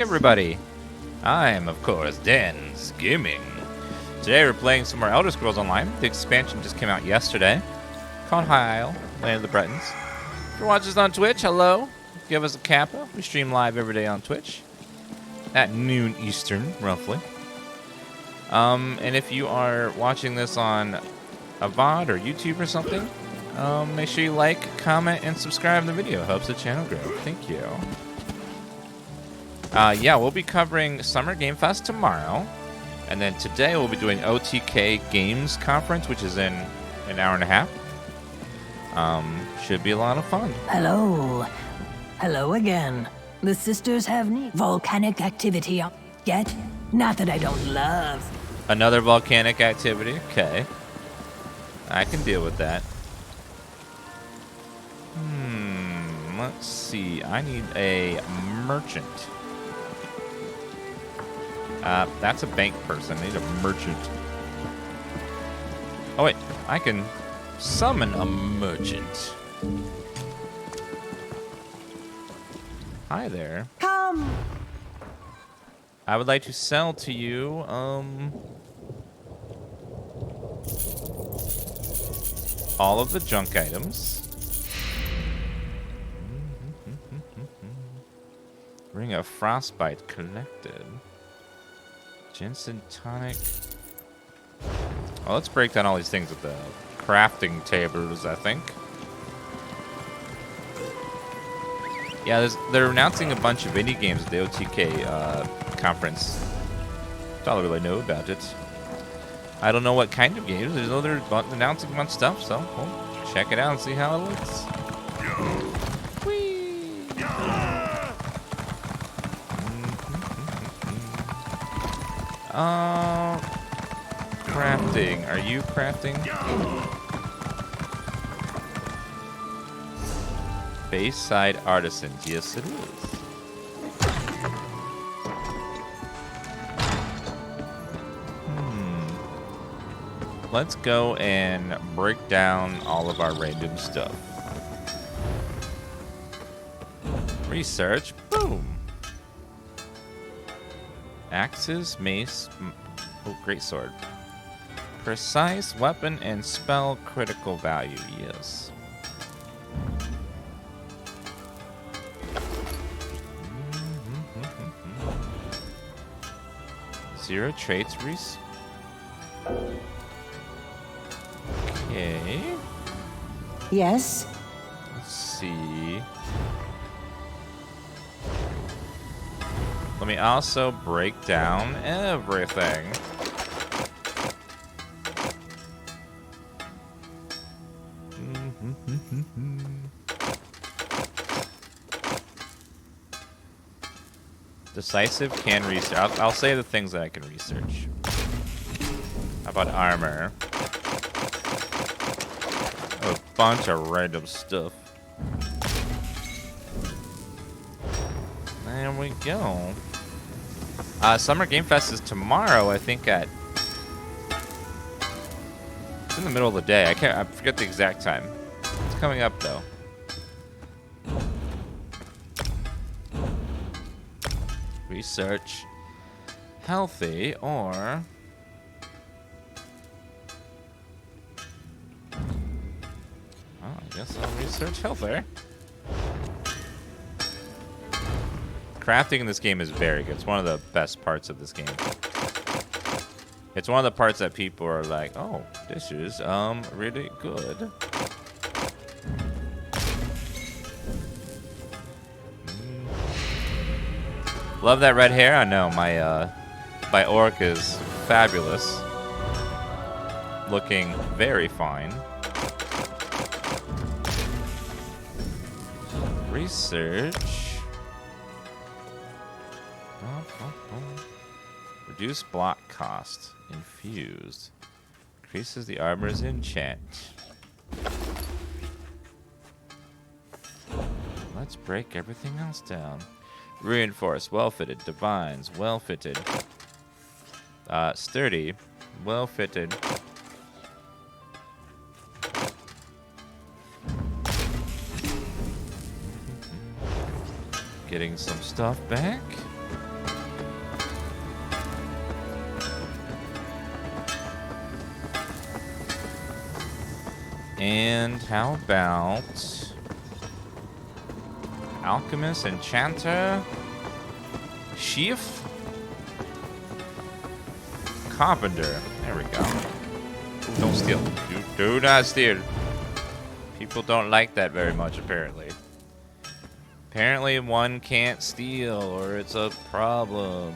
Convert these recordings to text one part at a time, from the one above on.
Everybody, I'm of course DansGaming. Today we're playing some more Elder Scrolls Online. The expansion just came out yesterday, called High Isle, Land of the Bretons. If you're watching us on Twitch, hello. Give us a kappa. We stream live every day on Twitch at noon Eastern, roughly. And if you are watching this on a VOD or YouTube or something, make sure you like, comment, and subscribe to the video. It helps the channel grow. Thank you. Yeah, we'll be covering Summer Game Fest tomorrow. And then today we'll be doing OTK Games Conference, which is in an hour and a half. Should be a lot of fun. Hello. Hello again. The sisters have any volcanic activity yet? Not that I don't love. Another volcanic activity? Okay. I can deal with that. Let's see. I need a merchant. That's a bank person. I need a merchant. Oh, wait. I can summon a merchant. Hi there. Come. I would like to sell to you, all of the junk items. Ring of Frostbite collected. Ginseng tonic. Well, let's break down all these things with the crafting tables, I think. Yeah, they're announcing a bunch of indie games at the OTK conference. That's all I really know about it. I don't know what kind of games. I know they're announcing a bunch of stuff, so we'll check it out and see how it looks. Whee! Crafting. Are you crafting? Bayside Artisans. Yes, it is. Let's go and break down all of our random stuff. Research. Boom. Axes, mace. Oh, great sword. Precise weapon and spell critical value. Yes. Zero traits. Okay. Yes. Let's see. Let me also break down everything. Decisive can research. I'll say the things that I can research. How about armor? A bunch of random stuff. There we go. Summer Game Fest is tomorrow, I think at... It's in the middle of the day. I forget the exact time. It's coming up, though. Research healthy or... Oh, I guess I'll research healthier. Crafting in this game is very good. It's one of the best parts of this game. It's one of the parts that people are like, oh, this is really good. Love that red hair. I know my orc is fabulous. Looking very fine. Research. Reduce block cost. Infused. Increases the armor's enchant. Let's break everything else down. Reinforced, well-fitted. Divines, well-fitted. Sturdy, well-fitted. Getting some stuff back. And how about alchemist, enchanter, chief, carpenter. There we go. Ooh, don't steal. Do not steal. People don't like that very much, apparently. Apparently one can't steal or it's a problem.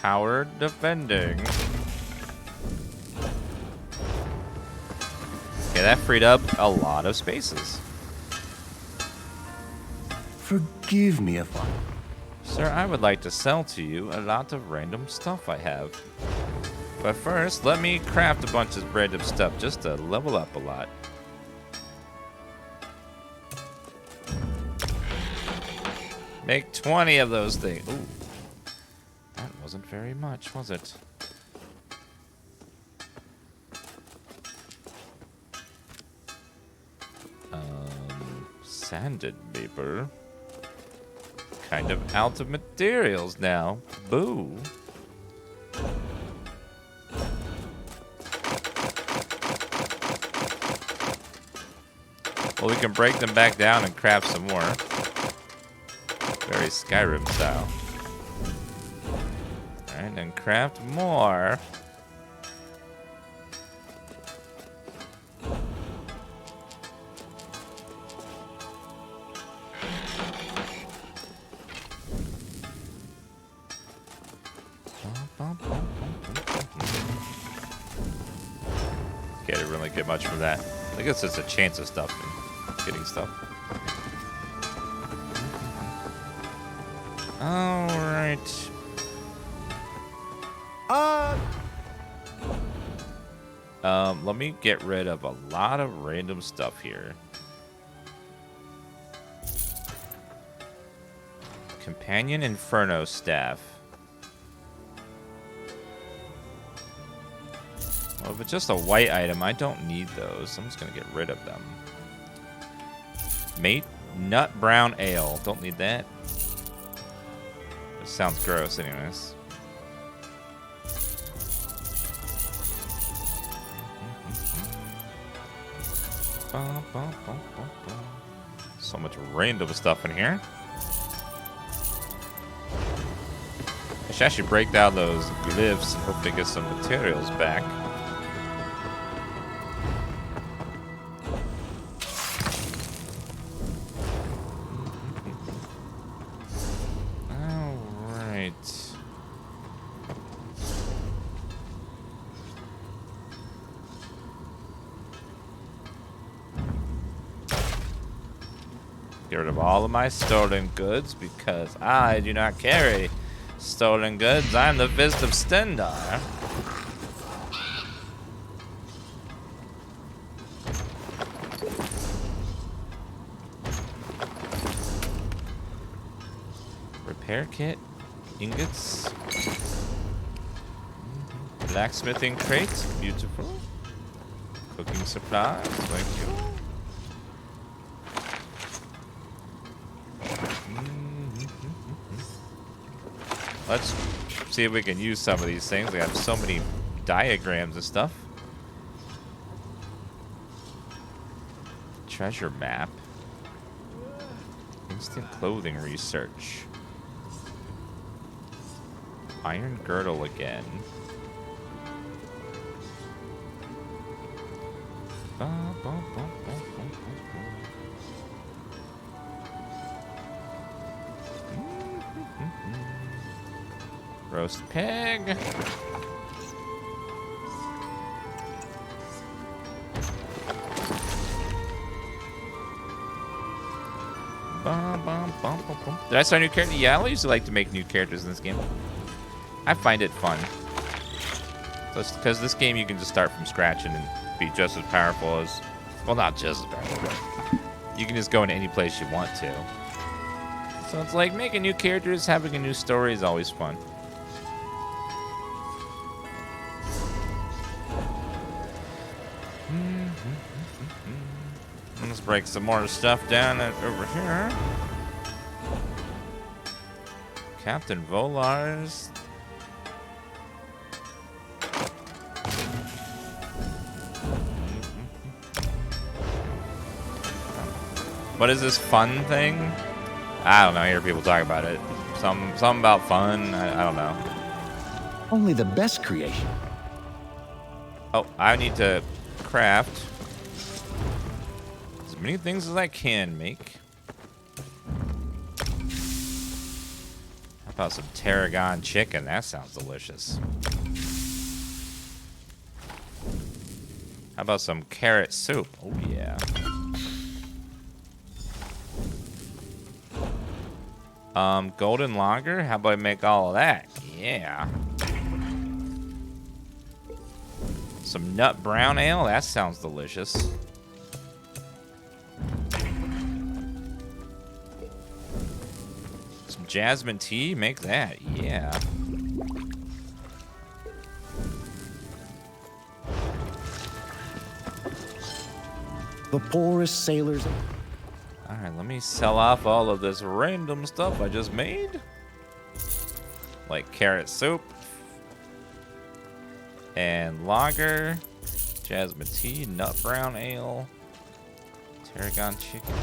Power defending. Okay, that freed up a lot of spaces. Forgive me if I... Sir, I would like to sell to you a lot of random stuff I have. But first, let me craft a bunch of random stuff just to level up a lot. Make 20 of those things. Ooh. That wasn't very much, was it? Sanded paper. Kind of out of materials now. Boo. Well, we can break them back down and craft some more. Very Skyrim style. Alright, and craft more. Okay, I didn't really get much from that. I guess it's a chance of stuff and getting stuff. Alright. Let me get rid of a lot of random stuff here. Companion Inferno Staff. Well, if it's just a white item, I don't need those. I'm just going to get rid of them. Mate Nut Brown Ale. Don't need that. It sounds gross anyways. So much random stuff in here. I should actually break down those glyphs and hopefully get some materials back. Get rid of all of my stolen goods because I do not carry stolen goods. I'm the Fist of Stendar. Repair kit, ingots, blacksmithing crate, beautiful. Cooking supplies, thank you. Let's see if we can use some of these things. We have so many diagrams and stuff. Treasure map. Instant clothing research. Iron girdle again. Roast pig. Did I start a new character? Yeah, I used to like to make new characters in this game. I find it fun. Because this game you can just start from scratch and be just as powerful as... Well, not just as powerful, but you can just go into any place you want to. So it's like making new characters, having a new story is always fun. Let's break some more stuff down over here. Captain Volar's. What is this fun thing? I don't know. I hear people talk about it. Something about fun. I don't know. Only the best creation. Oh, I need to craft as many things as I can make. How about some tarragon chicken? That sounds delicious. How about some carrot soup? Oh, yeah. Golden lager? How about I make all of that? Yeah. Some nut brown ale? That sounds delicious. Some jasmine tea? Make that. Yeah. The poorest sailors. Alright, let me sell off all of this random stuff I just made. Like carrot soup. And lager. Jasmine tea. Nut brown ale. Tarragon chicken.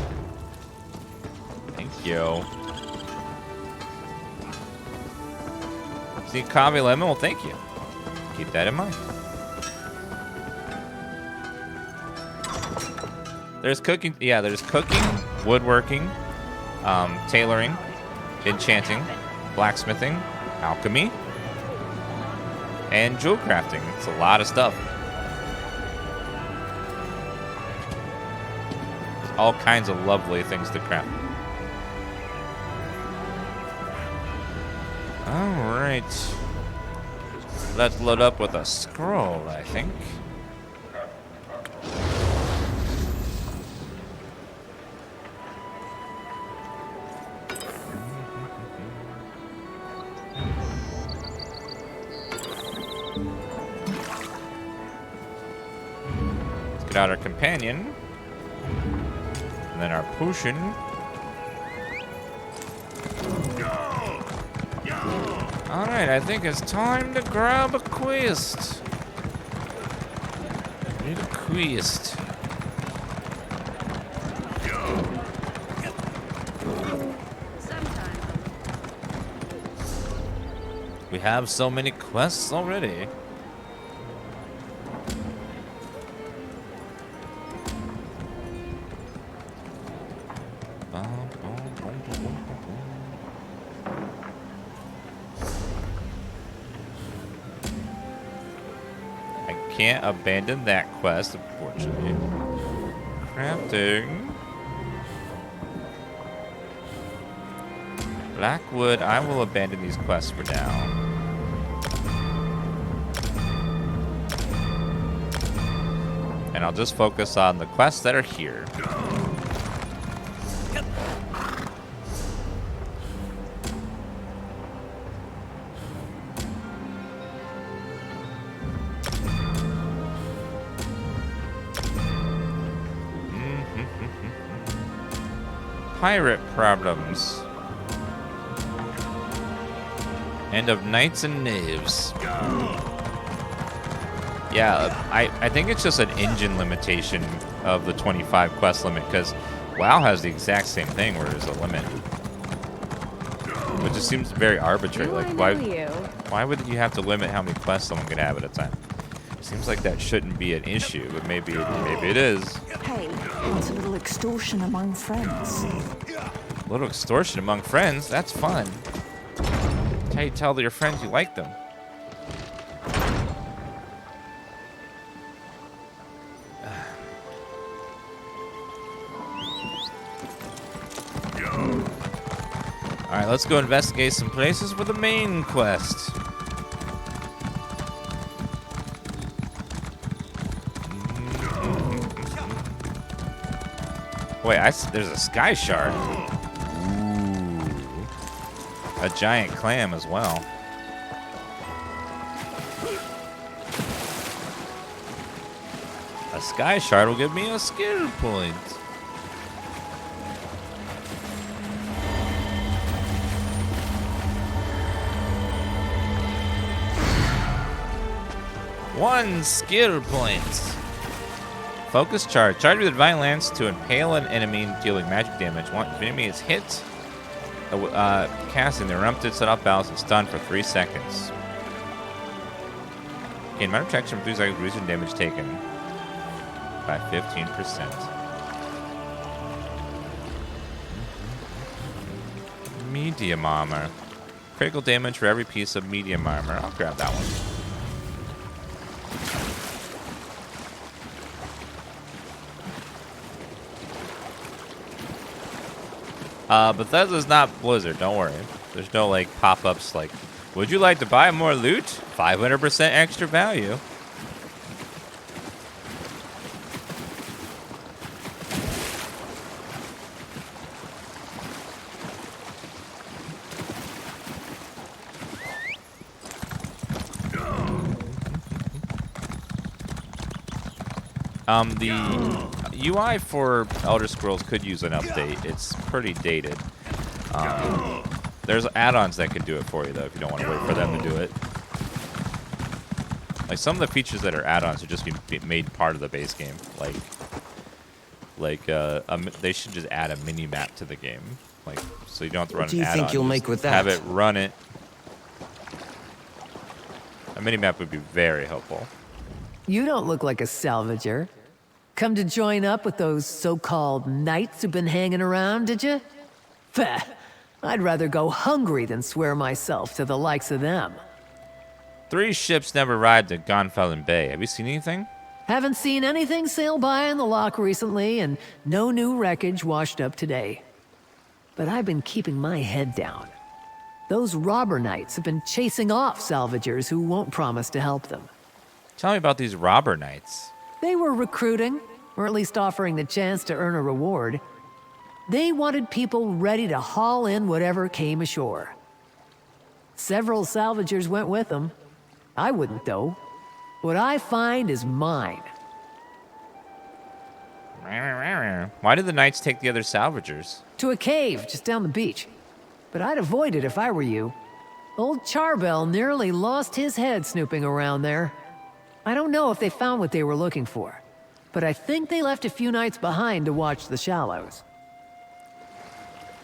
Thank you. See, coffee lemon? Well, thank you. Keep that in mind. There's cooking. Yeah, there's cooking, woodworking, tailoring, enchanting, blacksmithing, alchemy, and jewel crafting. It's a lot of stuff. There's all kinds of lovely things to craft. All right. Let's load up with a scroll, I think. Out our companion, and then our potion. All right, I think it's time to grab a quest. Need a quest. We have so many quests already. Can't abandon that quest, unfortunately. Crafting. Blackwood, I will abandon these quests for now. And I'll just focus on the quests that are here. Pirate problems. End of knights and knaves. Yeah, I think it's just an engine limitation of the 25 quest limit, because WoW has the exact same thing where there's a limit. It just seems very arbitrary. Like, why would you have to limit how many quests someone can have at a time? Seems like that shouldn't be an issue, but maybe it is. Hey, it's a little extortion among friends. A little extortion among friends? That's fun. That's how you tell your friends you like them. Alright, let's go investigate some places for the main quest. Wait, there's a sky shard. Ooh. A giant clam as well. A sky shard will give me a skill point. 1 skill point. Focus charge. Charge with a divine lance to impale an enemy, dealing magic damage. Once the enemy is hit, casting the erupted, set off balance and stun for 3 seconds. Gain minor protection for 3 seconds, reducing damage taken by 15%. Medium armor. Critical damage for every piece of medium armor. I'll grab that one. Bethesda's not Blizzard, don't worry. There's no like pop-ups like, would you like to buy more loot? 500% extra value. The UI for Elder Scrolls could use an update. It's pretty dated. There's add-ons that can do it for you, though, if you don't want to wait for them to do it. Like, some of the features that are add-ons should just be made part of the base game. They should just add a mini-map to the game. Like, so you don't have to run an add-on. What do you think you'll make with that? Have it run it. A mini-map would be very helpful. You don't look like a salvager. Come to join up with those so-called knights who've been hanging around, did you? Pah, I'd rather go hungry than swear myself to the likes of them. 3 ships never arrived at Gonfalon Bay. Have you seen anything? Haven't seen anything sail by in the lock recently, and no new wreckage washed up today. But I've been keeping my head down. Those robber knights have been chasing off salvagers who won't promise to help them. Tell me about these robber knights. They were recruiting, or at least offering the chance to earn a reward. They wanted people ready to haul in whatever came ashore. Several salvagers went with them. I wouldn't, though. What I find is mine. Why did the knights take the other salvagers? To a cave just down the beach. But I'd avoid it if I were you. Old Charbel nearly lost his head snooping around there. I don't know if they found what they were looking for, but I think they left a few knights behind to watch the shallows.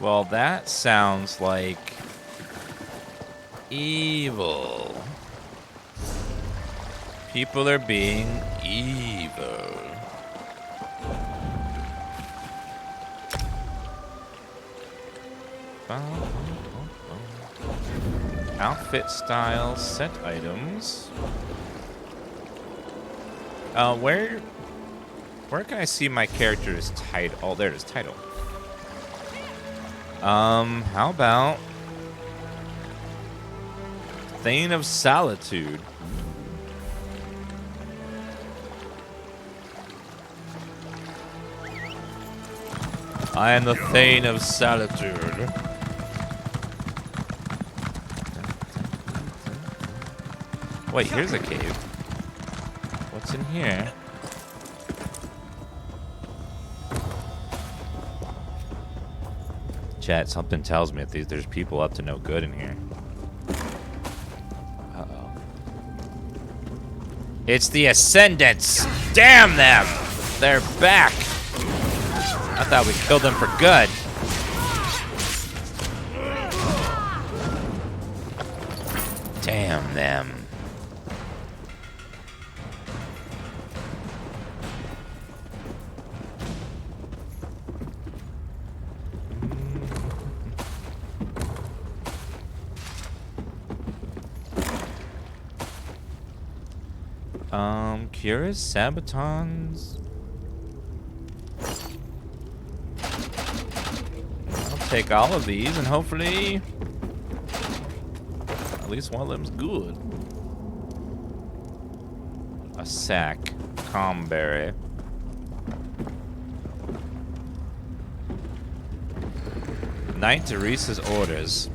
Well, that sounds like evil. People are being evil. Outfit styles, set items. Where can I see my character's title? Oh, there it is, title. How about Thane of Solitude? I am the Thane of Solitude. Wait, here's a cave. What's in here? Chat, something tells me that there's people up to no good in here. Uh-oh. It's the Ascendants! Damn them! They're back! I thought we killed them for good. Damn them. Curious Sabatons. I'll take all of these and hopefully at least one of them's good. A sack. Comberry. Knight Teresa's orders.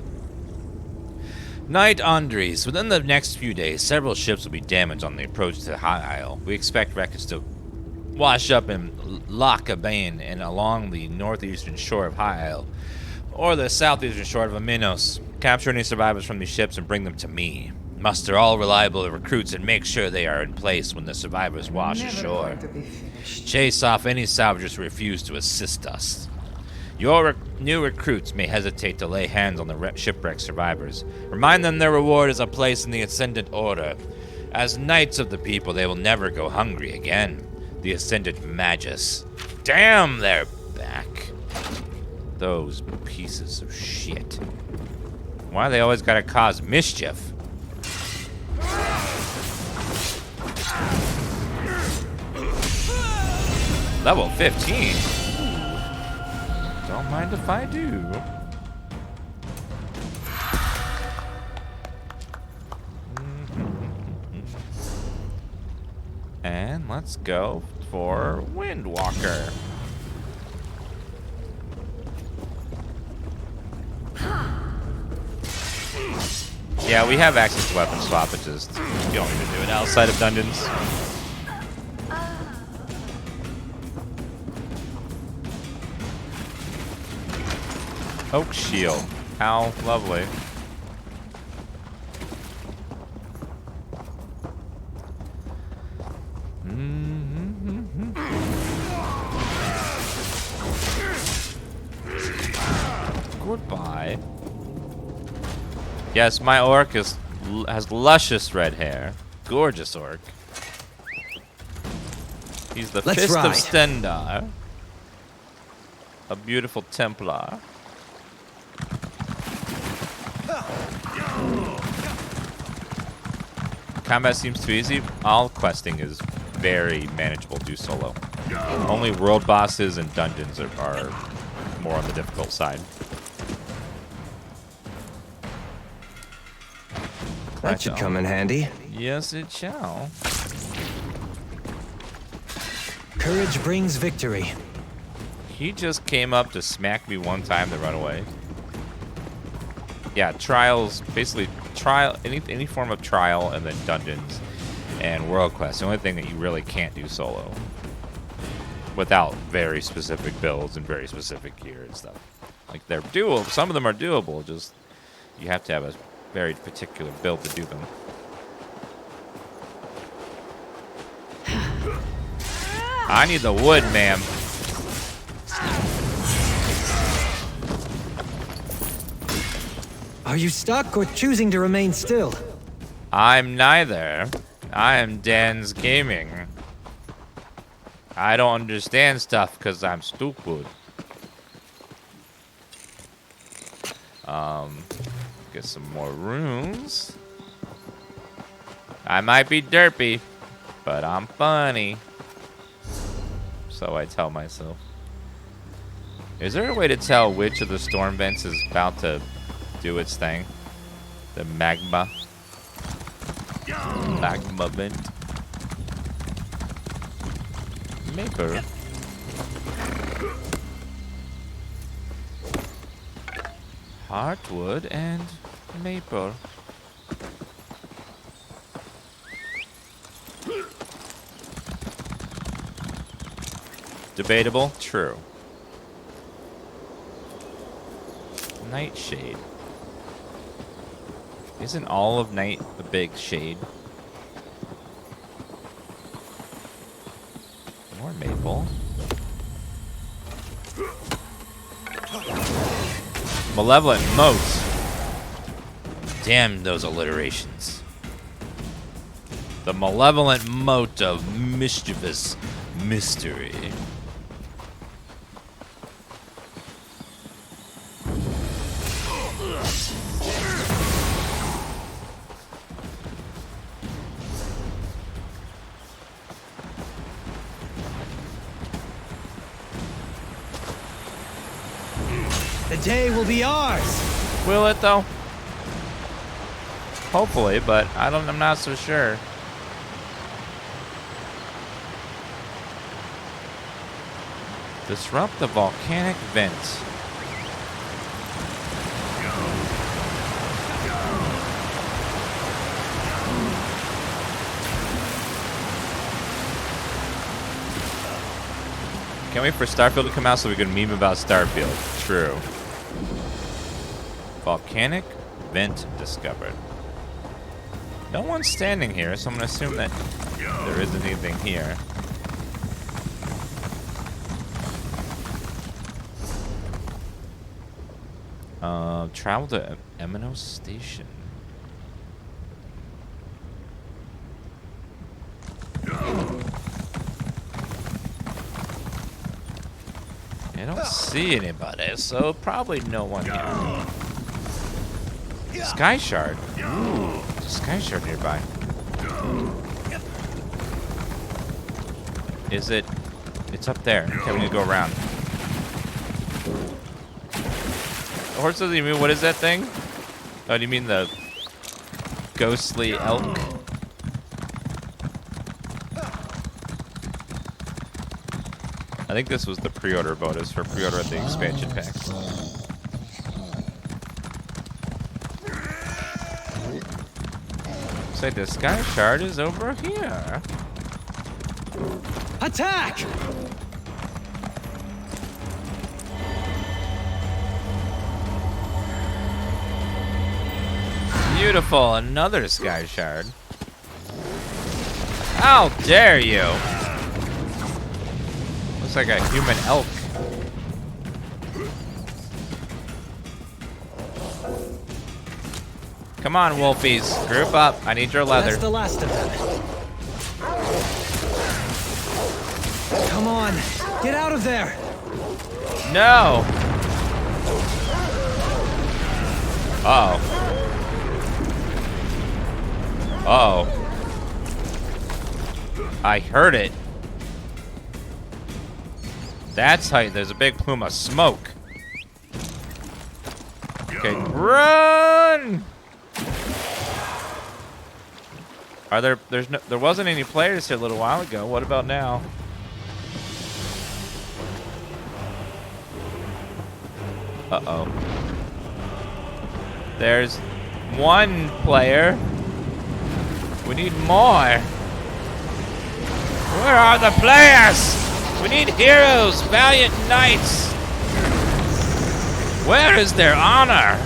Knight Andres, within the next few days, several ships will be damaged on the approach to the High Isle. We expect wreckage to wash up in Lacabane and along the northeastern shore of High Isle, or the southeastern shore of Aminos. Capture any survivors from these ships and bring them to me. Muster all reliable recruits and make sure they are in place when the survivors wash ashore. Chase off any salvagers who refuse to assist us. Your new recruits may hesitate to lay hands on the shipwreck survivors. Remind them their reward is a place in the Ascendant Order. As knights of the people, they will never go hungry again. The Ascendant Magus. Damn, they're back. Those pieces of shit. Why they always gotta cause mischief? Level 15? Don't mind if I do. And let's go for Windwalker. Yeah, we have access to weapon swap, but just you don't need to do it outside of dungeons. Oak shield. How lovely. Goodbye. Yes, my orc has luscious red hair. Gorgeous orc. He's the Let's Fist ride. of Stendar. A beautiful Templar. Combat seems too easy. All questing is very manageable to do solo. Only world bosses and dungeons are more on the difficult side. That should come in handy. Yes, it shall. Courage brings victory. He just came up to smack me one time to run away. Yeah, trials, basically trial, any form of trial, and then dungeons and world quests. The only thing that you really can't do solo without very specific builds and very specific gear and stuff. Like they're doable. Some of them are doable. Just you have to have a very particular build to do them. I need the wood, ma'am. Are you stuck or choosing to remain still? I'm neither. I am DansGaming. I don't understand stuff because I'm stupid. Get some more runes. I might be derpy, but I'm funny. So I tell myself. Is there a way to tell which of the storm vents is about to do its thing? The magma vent. Maybe. Heartwood and maple. Debatable? True. Nightshade. Isn't all of night the big shade? More maple. Malevolent moat. Damn those alliterations. The malevolent moat of mischievous mystery. The day will be ours. Will it though? Hopefully, but I'm not so sure. Disrupt the volcanic vent. Can't wait for Starfield to come out so we can meme about Starfield. True. Volcanic vent discovered. No one's standing here, so I'm gonna assume that there isn't anything here. Travel to Ember Station. I don't see anybody, so probably no one here. Sky Shard. Ooh, there's a Sky Shard nearby. Is it? It's up there. Okay, we need to go around. The horse doesn't even. What is that thing? Oh, do you mean the ghostly elk? I think this was the pre-order bonus for pre-order at the expansion pack. Looks like the Sky Shard is over here. Attack! Beautiful, another Sky Shard. How dare you! Looks like a human elk. Come on, Wolfies, group up. I need your leather. That's the last of them. Come on, get out of there! No! Uh-oh. Uh-oh. I heard it. That's how there's a big plume of smoke. Okay, run! There wasn't any players here a little while ago. What about now? Uh-oh. There's one player. We need more. Where are the players? We need heroes, valiant knights. Where is their honor?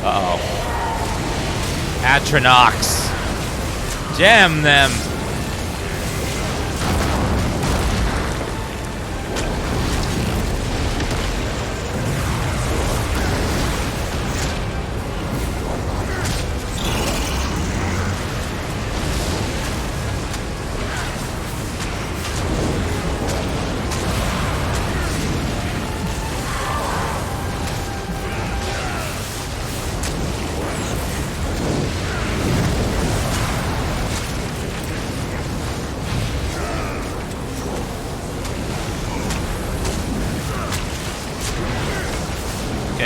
Uh-oh. Atronox. Jam them.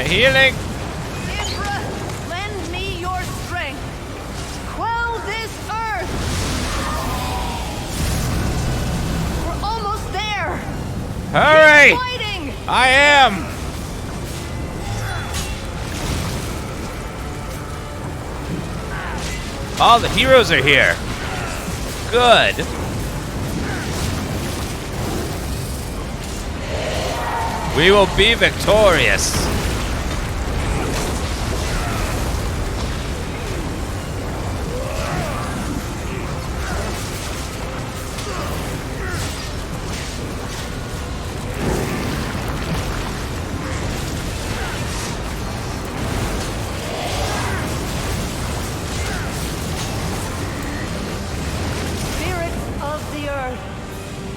Healing. Ember, lend me your strength. Quell this earth. We're almost there. Hurry! Keep fighting. I am. All the heroes are here. Good. We will be victorious.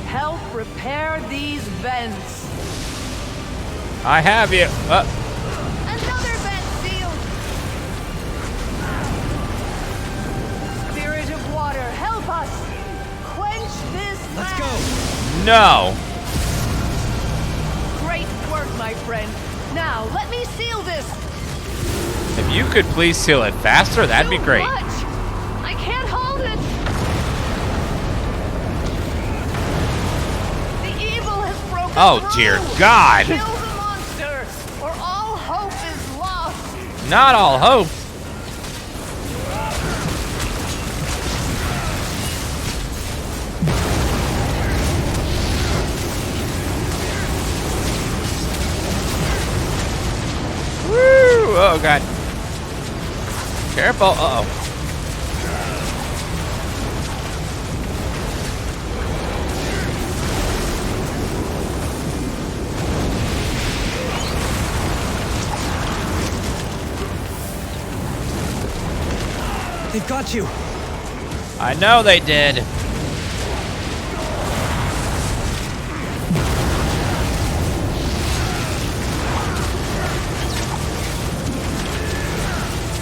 Help repair these vents. I have you. Another vent sealed. Spirit of water, help us. Quench this Let's land. go. No. Great work, my friend. Now, let me seal this. If you could please seal it faster, that'd be Too great. much. I can't hold it. The evil has broken Oh, through. dear God. Kill the monster, or all hope is lost. Not all hope. Oh, God. Careful. Uh-oh. They've got you. I know they did.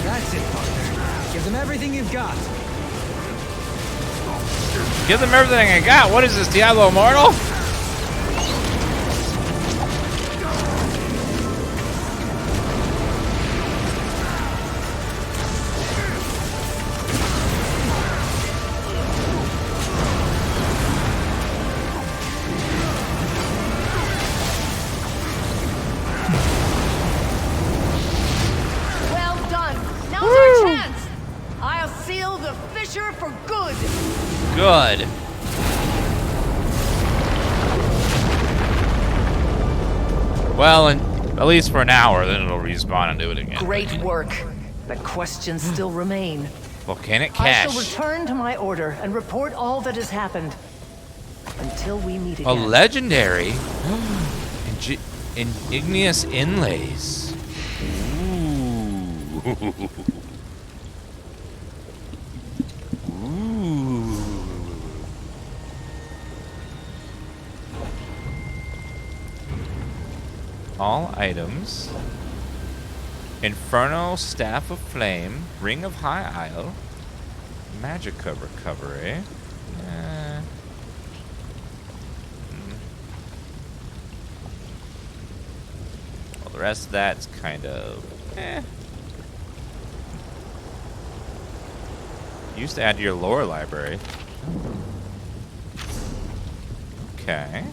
That's it, partner. Give them everything you've got. Give them everything I got. What is this, Diablo Immortal? Well done. Now's our chance. I'll seal the fissure for good. Good. Well, at least for an hour, then it'll respawn and do it again. Great work. But questions still remain. Volcanic I cache. shall return to my order and report all that has happened. Until we meet A again. legendary igneous inlays. Ooh. Ooh. All items. Inferno Staff of Flame, Ring of High Isle, Magica Recovery. Well, the rest of that's kind of Used to add to your lore library. Okay.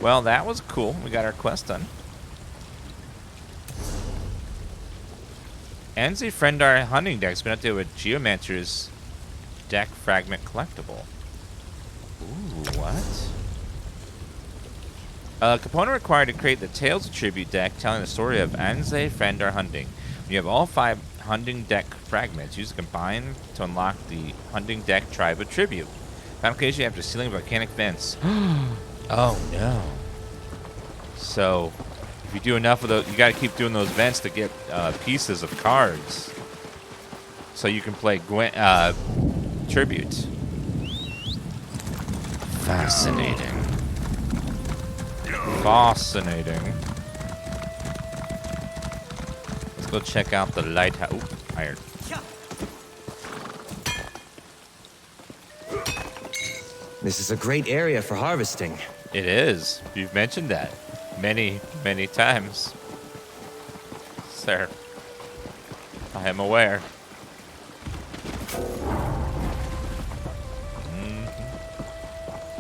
Well, that was cool. We got our quest done. Enzi Friendar hunting deck's been updated with Geomancer's deck fragment collectible. Ooh, what? A component required to create the Tales of Tribute deck telling the story of Anze Friendar hunting. You have all 5 hunting deck fragments. Use to combine to unlock the hunting deck tribe of tribute. Final occasion after sealing volcanic vents. Oh no. So, if you do enough of those, you gotta keep doing those vents to get pieces of cards. So you can play Tribute. Fascinating. Fascinating. Let's go check out the lighthouse. Ooh, iron. This is a great area for harvesting. It is. You've mentioned that many, many times, sir. I am aware.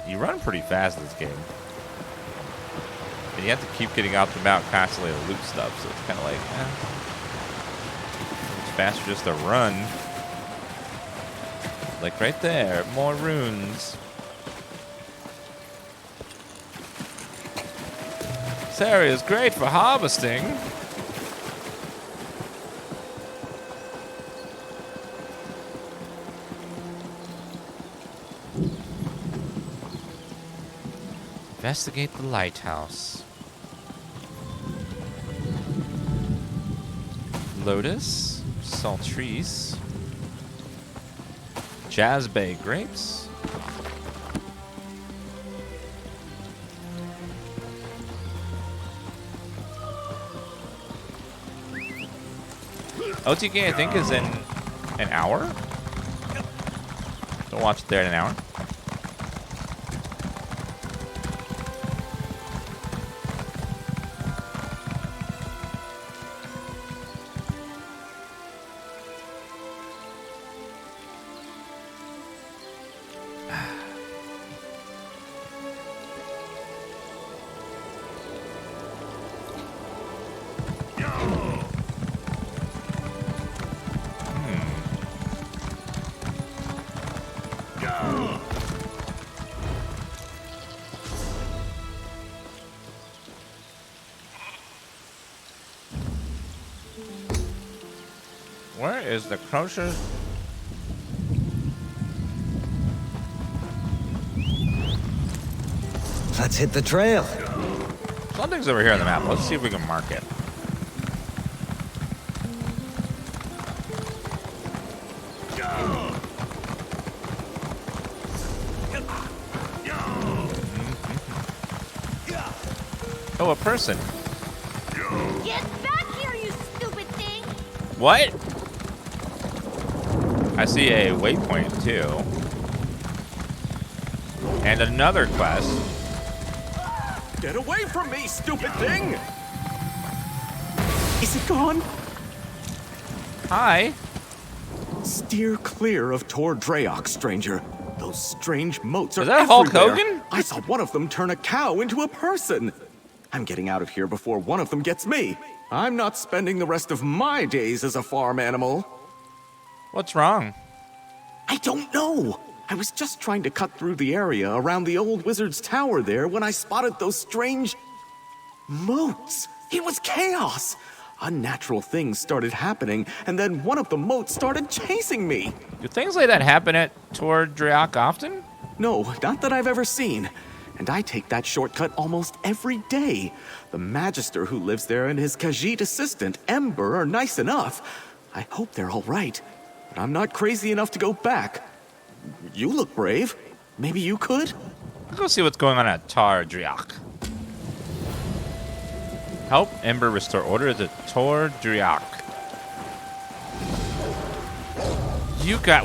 You run pretty fast in this game. And you have to keep getting out the mount constantly to loot stuff, so it's kind of like, it's faster just to run. Like right there, more runes. This area is great for harvesting. Investigate the lighthouse. Lotus, Saltrice, Jazz Bay grapes. OTK, I think, is in an hour. Don't watch it there in an hour. is the closest. Let's hit the trail. Something's over here on the map. Let's see if we can mark it. Oh, a person. Get back here, you stupid thing! What? I see a waypoint too. And another quest. Get away from me, stupid thing! Is it gone? Hi. Steer clear of Tor Draok, stranger. Those strange moats are Is that Hulk everywhere. Hogan? I saw one of them turn a cow into a person. I'm getting out of here before one of them gets me. I'm not spending the rest of my days as a farm animal. What's wrong? I don't know. I was just trying to cut through the area around the old wizard's tower there when I spotted those strange moats. It was chaos. Unnatural things started happening, and then one of the moats started chasing me. Do things like that happen at Tor Draok often? No, not that I've ever seen. And I take that shortcut almost every day. The Magister who lives there and his Khajiit assistant, Ember, are nice enough. I hope they're all right. But I'm not crazy enough to go back. You look brave. Maybe you could? Let's go see what's going on at Tor Draok. Help Ember restore order to Tor Draok.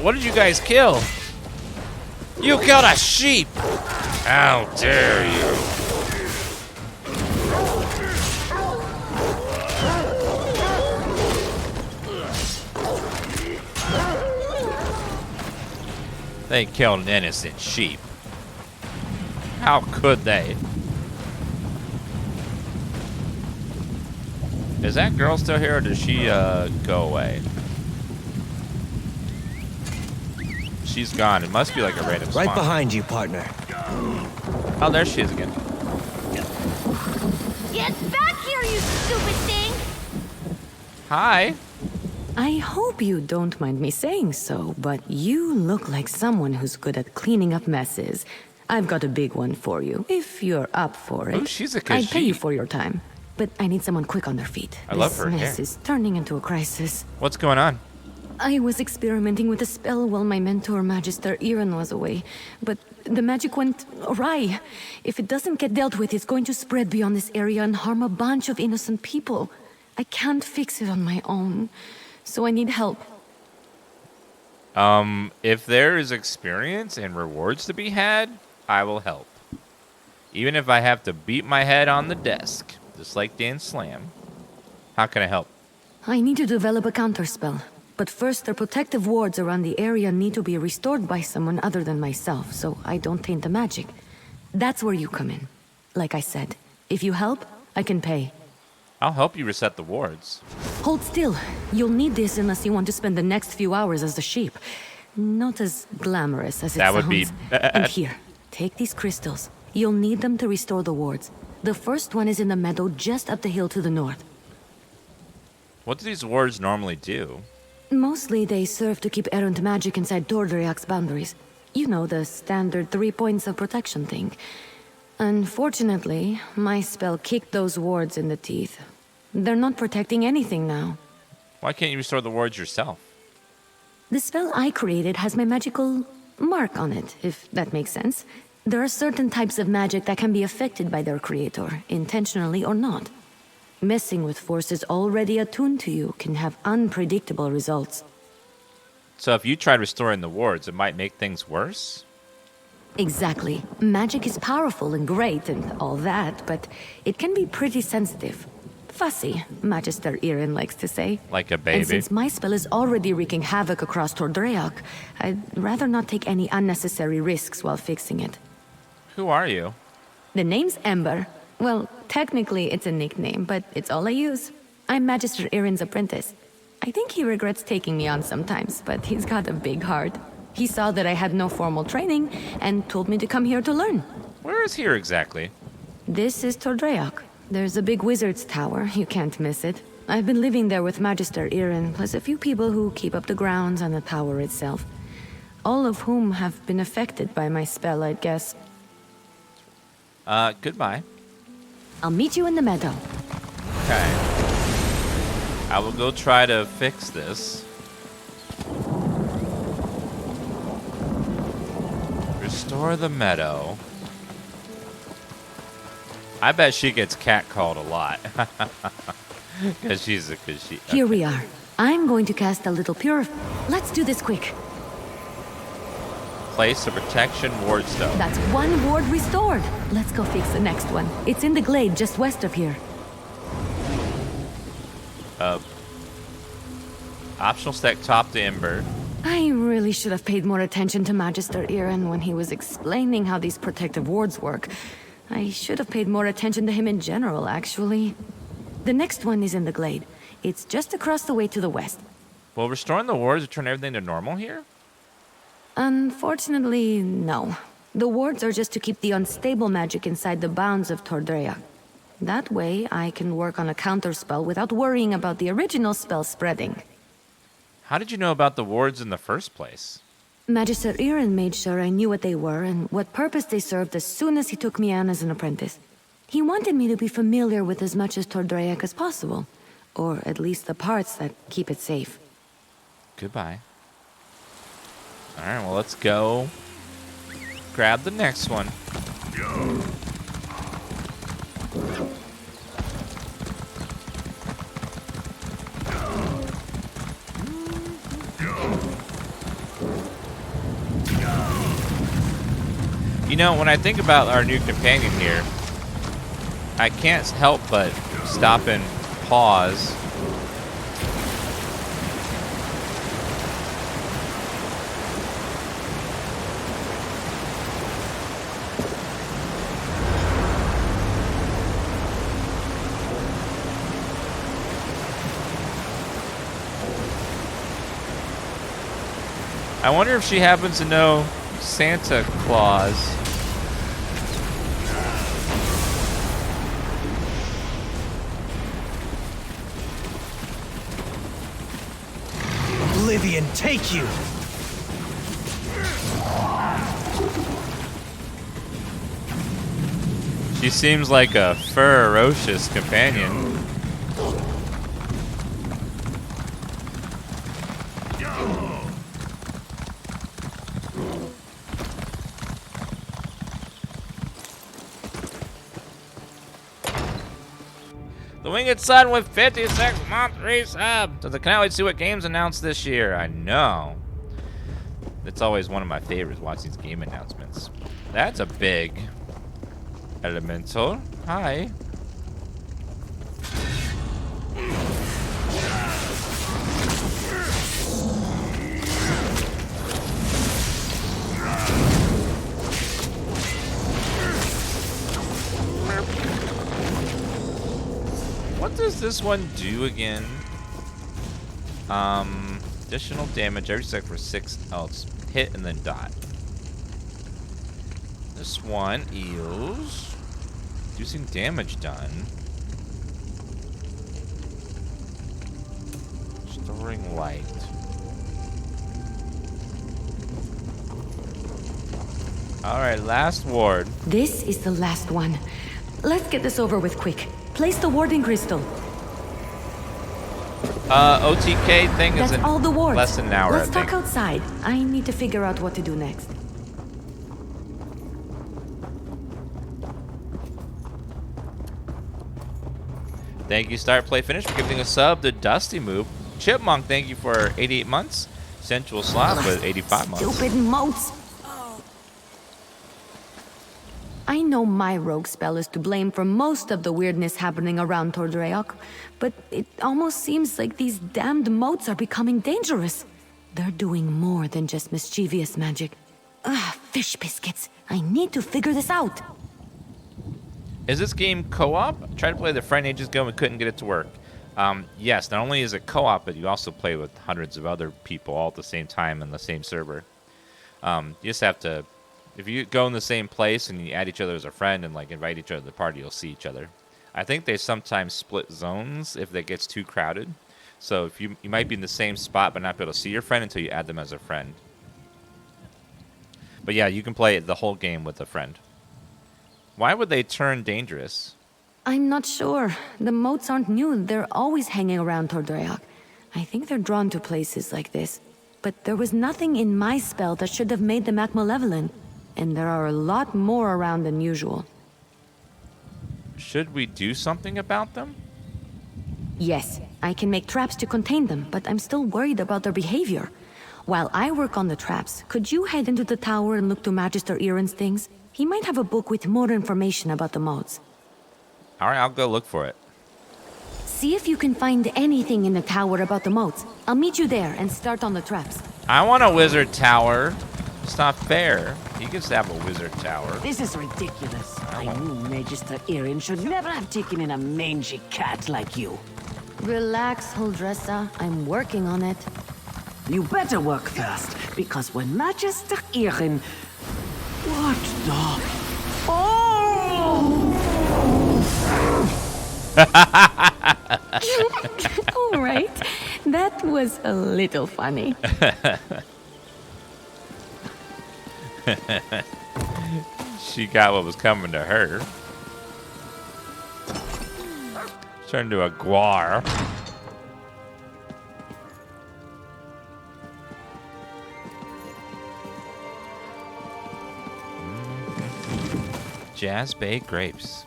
What did you guys kill? You killed a sheep! How dare you! They killed an innocent sheep. How could they? Is that girl still here, or does she go away? She's gone. It must be like a random spawn. Right behind you, partner. Oh, there she is again. Get back here, you stupid thing! Hi. I hope you don't mind me saying so, but you look like someone who's good at cleaning up messes. I've got a big one for you, if you're up for it. Oh, she's a I'd pay you Khajiit. for your time, but I need someone quick on their feet. I love her This mess hair. is turning into a crisis. What's going on? I was experimenting with a spell while my mentor, Magister Iren, was away, but the magic went awry. If it doesn't get dealt with, it's going to spread beyond this area and harm a bunch of innocent people. I can't fix it on my own, so I need help. If there is experience and rewards to be had, I will help. Even if I have to beat my head on the desk, just like Dan Slam. How can I help? I need to develop a counterspell. But first, the protective wards around the area need to be restored by someone other than myself, so I don't taint the magic. That's where you come in. Like I said, if you help, I can pay. I'll help you reset the wards. Hold still. You'll need this unless you want to spend the next few hours as a sheep. Not as glamorous as it That sounds. would be bad. And here, take these crystals. You'll need them to restore the wards. The first one is in the meadow just up the hill to the north. What do these wards normally do? Mostly they serve to keep errant magic inside Tor Draok's boundaries. You know, the standard 3 points of protection thing. Unfortunately, my spell kicked those wards in the teeth. They're not protecting anything now. Why can't you restore the wards yourself? The spell I created has my magical mark on it, if that makes sense. There are certain types of magic that can be affected by their creator, intentionally or not. Messing with forces already attuned to you can have unpredictable results. So if you tried restoring the wards, it might make things worse? Exactly. Magic is powerful and great and all that, but it can be pretty sensitive. Fussy, Magister Iren likes to say. Like a And baby. since my spell is already wreaking havoc across Tor Draok, I'd rather not take any unnecessary risks while fixing it. Who are you? The name's Ember. Well, technically it's a nickname, but it's all I use. I'm Magister Iren's apprentice. I think he regrets taking me on sometimes, but he's got a big heart. He saw that I had no formal training and told me to come here to learn. Where is here exactly? This is Tor Draok. There's a big wizard's tower. You can't miss it. I've been living there with Magister Irin, plus a few people who keep up the grounds and the tower itself. All of whom have been affected by my spell, I'd guess. Goodbye. I'll meet you in the meadow. Okay. I will go try to fix this. Restore the meadow. I bet she gets catcalled a lot. Because she's a... Here we are. I'm going to cast a little Let's do this quick. Place a protection ward stone. That's one ward restored. Let's go fix the next one. It's in the glade just west of here. Optional stack top to Ember. I really should have paid more attention to Magister Irin when he was explaining how these protective wards work. I should have paid more attention to him in general, actually. The next one is in the glade. It's just across the way to the west. Will restoring the wards return everything to normal here? Unfortunately, no. The wards are just to keep the unstable magic inside the bounds of Tordrea. That way, I can work on a counterspell without worrying about the original spell spreading. How did you know about the wards in the first place? Magister Irin made sure I knew what they were and what purpose they served as soon as he took me on as an apprentice. He wanted me to be familiar with as much of Tordrea as possible, or at least the parts that keep it safe. Goodbye. Alright, well, let's go grab the next one. You know, when I think about our new companion here, I can't help but stop and pause. I wonder if she happens to know Santa Claus. Oblivion, take you! She seems like a ferocious companion. The Winged Sun with 56 monthly subs. So I can't wait to see what games announced this year. I know. It's always one of my favorites, watch these game announcements. That's a big elemental. Hi. What does this one do again? Additional damage every second for 6 else. Hit and then dot. This one is reducing damage done. Storing light. Alright, last ward. This is the last one. Let's get this over with quick. Place the warding crystal. OTK thing is That's all the wards. less than an hour, Let's I talk think. outside. I need to figure out what to do next. Thank you, Start Play Finish, for giving a sub to Dusty Move. Chipmunk, thank you for 88 months. Sensual Slop with 85 months. Stupid moats. I know my rogue spell is to blame for most of the weirdness happening around Tordreok, but it almost seems like these damned moats are becoming dangerous. They're doing more than just mischievous magic. Ugh, fish biscuits. I need to figure this out. Is this game co-op? I tried to play the friend ages ago and couldn't get it to work. Yes, not only is it co-op, but you also play with hundreds of other people all at the same time in the same server. You just have to, if you go in the same place and you add each other as a friend and like invite each other to the party, you'll see each other. I think they sometimes split zones if it gets too crowded. So if you might be in the same spot but not be able to see your friend until you add them as a friend. But yeah, you can play the whole game with a friend. Why would they turn dangerous? I'm not sure. The moats aren't new. They're always hanging around Tordoyak. I think they're drawn to places like this. But there was nothing in my spell that should have made them act malevolent. And there are a lot more around than usual. Should we do something about them? Yes, I can make traps to contain them, but I'm still worried about their behavior. While I work on the traps, could you head into the tower and look to Magister Iren's things? He might have a book with more information about the modes. All right, I'll go look for it. See if you can find anything in the tower about the modes. I'll meet you there and start on the traps. I want a wizard tower. It's not fair. He gets to have a wizard tower. This is ridiculous. I knew Magister Iren should never have taken in a mangy cat like you. Relax, Huldressa. I'm working on it. You better work fast, because when Magister Iren... What the... Oh! All right. That was a little funny. She got what was coming to her. Turned into a guar. Jazz baked grapes.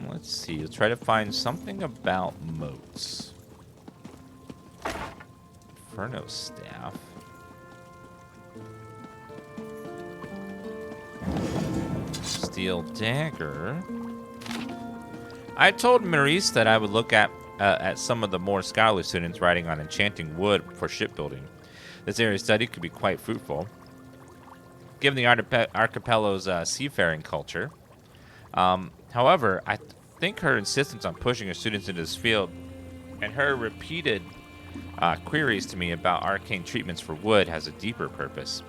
Let's see. Let's try to find something about moats. Inferno staff. Steel dagger. I told Maurice that I would look at some of the more scholarly students writing on enchanting wood for shipbuilding. This area of study could be quite fruitful, given the archipelago's seafaring culture. However, I think her insistence on pushing her students into this field and her repeated queries to me about arcane treatments for wood has a deeper purpose.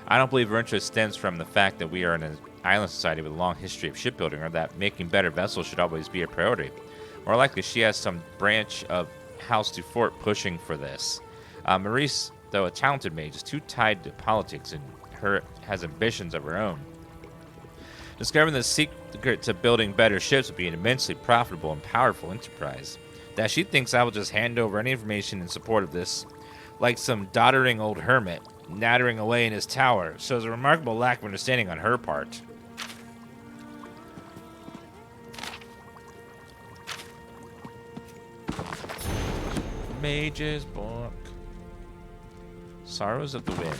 I don't believe her interest stems from the fact that we are in an island society with a long history of shipbuilding, or that making better vessels should always be a priority. More likely, she has some branch of House du Fort pushing for this. Maurice, though a talented mage, is too tied to politics and has ambitions of her own. Discovering the secret to building better ships would be an immensely profitable and powerful enterprise. That she thinks I will just hand over any information in support of this, like some doddering old hermit, nattering away in his tower, shows a remarkable lack of understanding on her part. Mage's book. Sorrows of the Wind.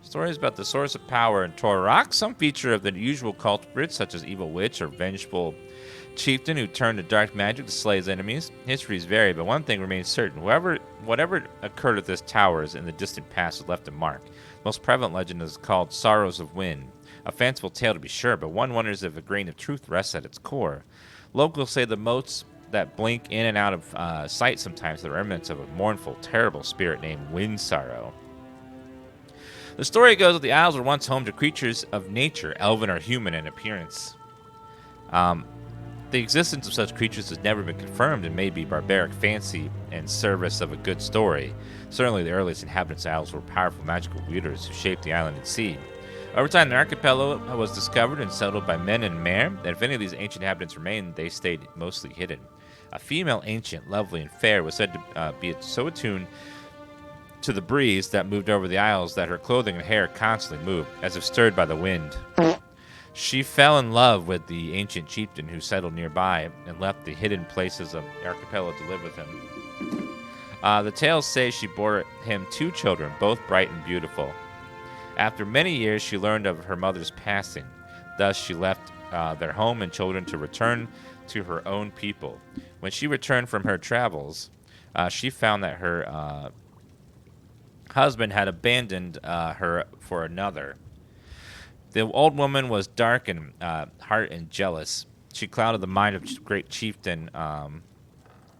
Stories about the source of power in Torok, some feature of the usual culprits, such as evil witch or vengeful chieftain who turned to dark magic to slay his enemies. Histories vary, but one thing remains certain. Whatever occurred at this tower is in the distant past has left a mark. The most prevalent legend is called Sorrows of Wind. A fanciful tale to be sure, but one wonders if a grain of truth rests at its core. Locals say the moats that blink in and out of sight sometimes are the remnants of a mournful, terrible spirit named Wind Sorrow. The story goes that the Isles were once home to creatures of nature, elven or human in appearance. The existence of such creatures has never been confirmed and may be barbaric fancy in service of a good story. Certainly the earliest inhabitants of the Isles were powerful magical wielders who shaped the island and sea. Over time, the archipelago was discovered and settled by men and mer, and if any of these ancient inhabitants remained, they stayed mostly hidden. A female ancient, lovely and fair, was said to be so attuned to the breeze that moved over the isles that her clothing and hair constantly moved, as if stirred by the wind. She fell in love with the ancient chieftain who settled nearby and left the hidden places of the archipelago to live with him. The tales say she bore him 2 children, both bright and beautiful. After many years, she learned of her mother's passing. Thus, she left their home and children to return to her own people. When she returned from her travels, she found that her husband had abandoned her for another. The old woman was dark in heart and jealous. She clouded the mind of great chieftain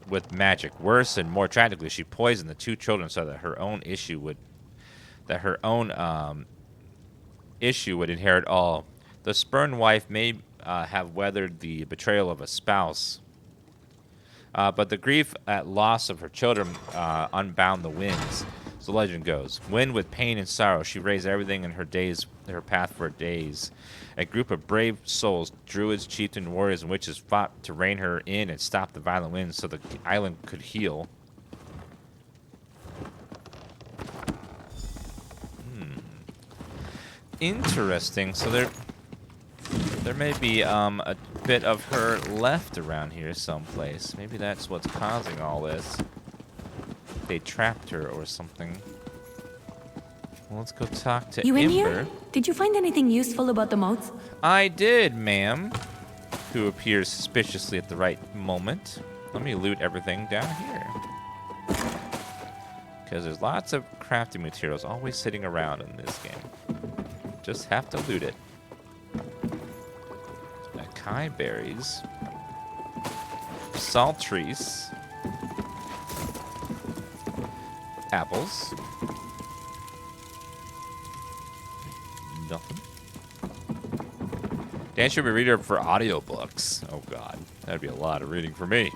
with magic. Worse and more tragically, she poisoned the 2 children so that her own issue would inherit all. The spurned wife may have weathered the betrayal of a spouse, but the grief at loss of her children unbound the winds. So the legend goes. Wind with pain and sorrow, she raised everything in her path for days. A group of brave souls, druids, chieftains, warriors, and witches fought to rein her in and stop the violent winds so the island could heal. Interesting. So there may be a bit of her left around here someplace. Maybe that's what's causing all this. They trapped her or something. Well, let's go talk to You in Ember. here? Did you find anything useful about the moats? I did, ma'am. Who appears suspiciously at the right moment. Let me loot everything down here. Because there's lots of crafting materials always sitting around in this game. Just have to loot it. Acai berries. Saltrees. Apples. Nothing. Dan should be a reader for audiobooks. Oh god, that'd be a lot of reading for me.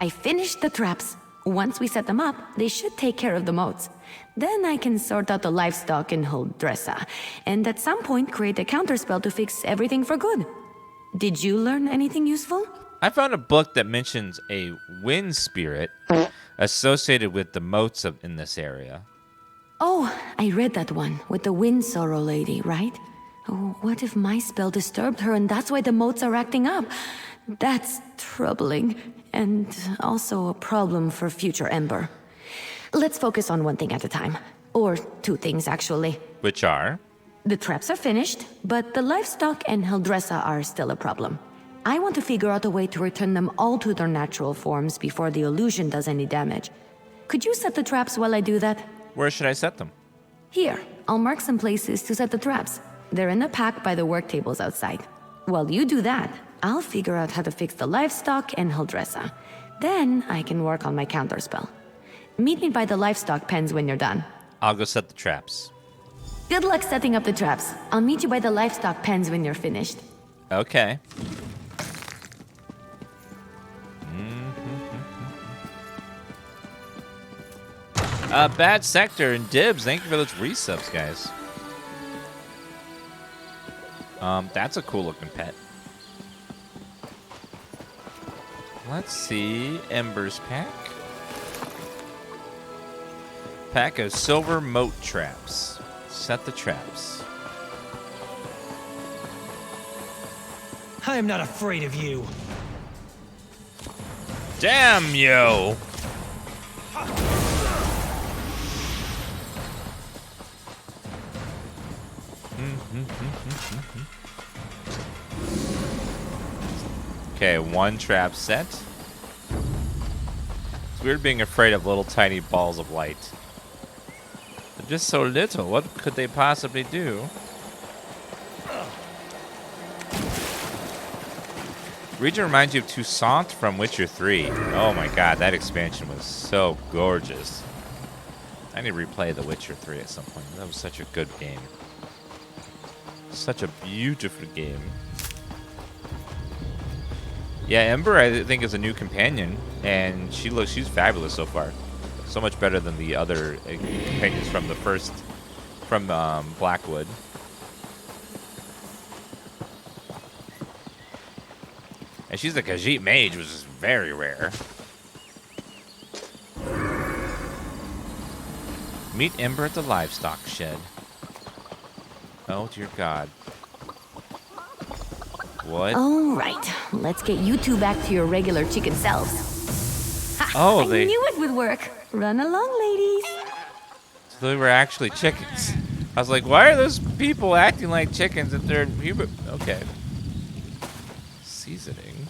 I finished the traps. Once we set them up, they should take care of the moats. Then I can sort out the livestock and hold Dressa, and at some point create a counterspell to fix everything for good. Did you learn anything useful? I found a book that mentions a wind spirit associated with the moats in this area. Oh, I read that one with the wind sorrow lady, right? Oh, what if my spell disturbed her and that's why the moats are acting up? That's troubling, and also a problem for future Ember. Let's focus on one thing at a time. Or two things, actually. Which are? The traps are finished, but the livestock and Heldressa are still a problem. I want to figure out a way to return them all to their natural forms before the illusion does any damage. Could you set the traps while I do that? Where should I set them? Here, I'll mark some places to set the traps. They're in the pack by the work tables outside. While you do that, I'll figure out how to fix the livestock and Heldressa. Then I can work on my counterspell. Meet me by the livestock pens when you're done. I'll go set the traps. Good luck setting up the traps. I'll meet you by the livestock pens when you're finished. Okay. Bad Sector and Dibs, thank you for those resubs, guys. That's a cool looking pet. Let's see, Ember's pack. Pack of silver moat traps. Set the traps. I am not afraid of you. Damn you! Okay, one trap set. It's weird being afraid of little tiny balls of light. They're just so little. What could they possibly do? Region reminds you of Toussaint from Witcher 3. Oh my god, that expansion was so gorgeous. I need to replay The Witcher 3 at some point. That was such a good game. Such a beautiful game. Yeah, Ember, I think, is a new companion, and she's fabulous so far. So much better than the other companions from Blackwood. And she's a Khajiit mage, which is very rare. Meet Ember at the livestock shed. Oh, dear God. What? All right, let's get you two back to your regular chicken selves. Ha, Oh, I they- knew it would work. Run along, ladies. So they were actually chickens. I was like, why are those people acting like chickens if they're human? Okay. Seasoning.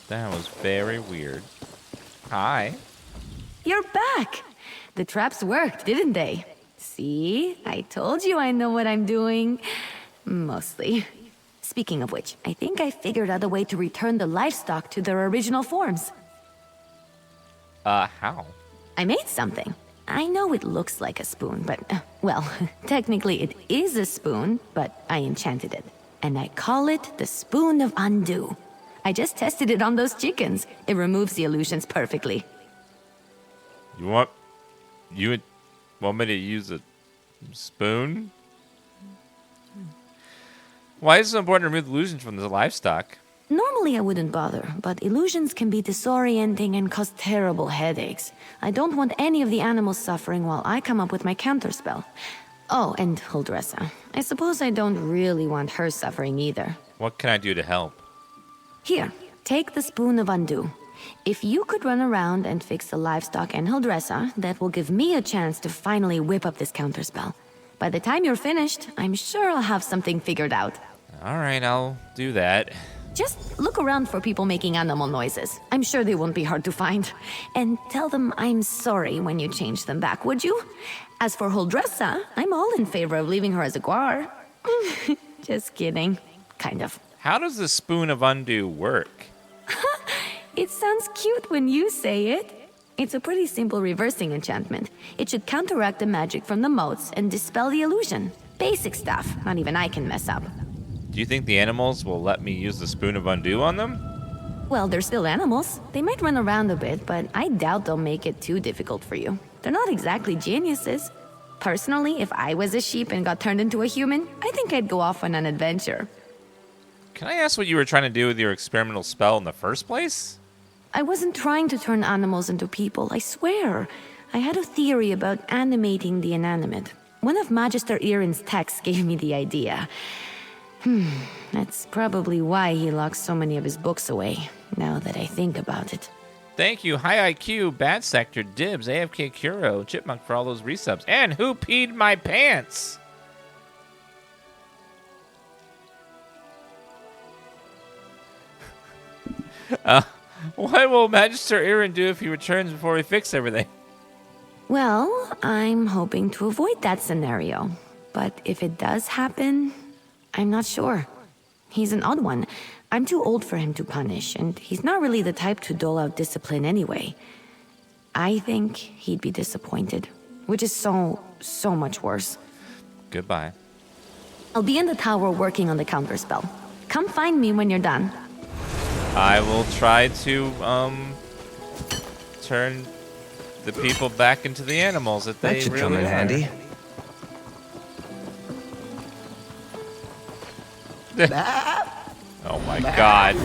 That was very weird. Hi. You're back. The traps worked, didn't they? See? I told you I know what I'm doing. Mostly. Speaking of which, I think I figured out a way to return the livestock to their original forms. How? I made something. I know it looks like a spoon, but, well, technically it is a spoon, but I enchanted it. And I call it the Spoon of Undo. I just tested it on those chickens. It removes the illusions perfectly. You want me to use a spoon? Why is it so important to remove the illusions from the livestock? Normally I wouldn't bother, but illusions can be disorienting and cause terrible headaches. I don't want any of the animals suffering while I come up with my counterspell. Oh, and Huldressa. I suppose I don't really want her suffering either. What can I do to help? Here, take the Spoon of Undo. If you could run around and fix the livestock and Huldressa, that will give me a chance to finally whip up this counterspell. By the time you're finished, I'm sure I'll have something figured out. Alright, I'll do that. Just look around for people making animal noises. I'm sure they won't be hard to find. And tell them I'm sorry when you change them back, would you? As for Huldressa, I'm all in favor of leaving her as a guar. Just kidding. Kind of. How does the Spoon of Undo work? It sounds cute when you say it. It's a pretty simple reversing enchantment. It should counteract the magic from the motes and dispel the illusion. Basic stuff, not even I can mess up. Do you think the animals will let me use the Spoon of Undo on them? Well, they're still animals. They might run around a bit, but I doubt they'll make it too difficult for you. They're not exactly geniuses. Personally, if I was a sheep and got turned into a human, I think I'd go off on an adventure. Can I ask what you were trying to do with your experimental spell in the first place? I wasn't trying to turn animals into people, I swear. I had a theory about animating the inanimate. One of Magister Irin's texts gave me the idea. That's probably why he locks so many of his books away, now that I think about it. Thank you, High IQ, Bad Sector, Dibs, AFK Kuro, Chipmunk for all those resubs. And who peed my pants? What will Magister Irin do if he returns before we fix everything? Well, I'm hoping to avoid that scenario. But if it does happen, I'm not sure. He's an odd one. I'm too old for him to punish, and he's not really the type to dole out discipline anyway. I think he'd be disappointed, which is so much worse. Goodbye. I'll be in the tower working on the counterspell. Come find me when you're done. I will try to, turn the people back into the animals that they That should really come in are. handy. Oh my god.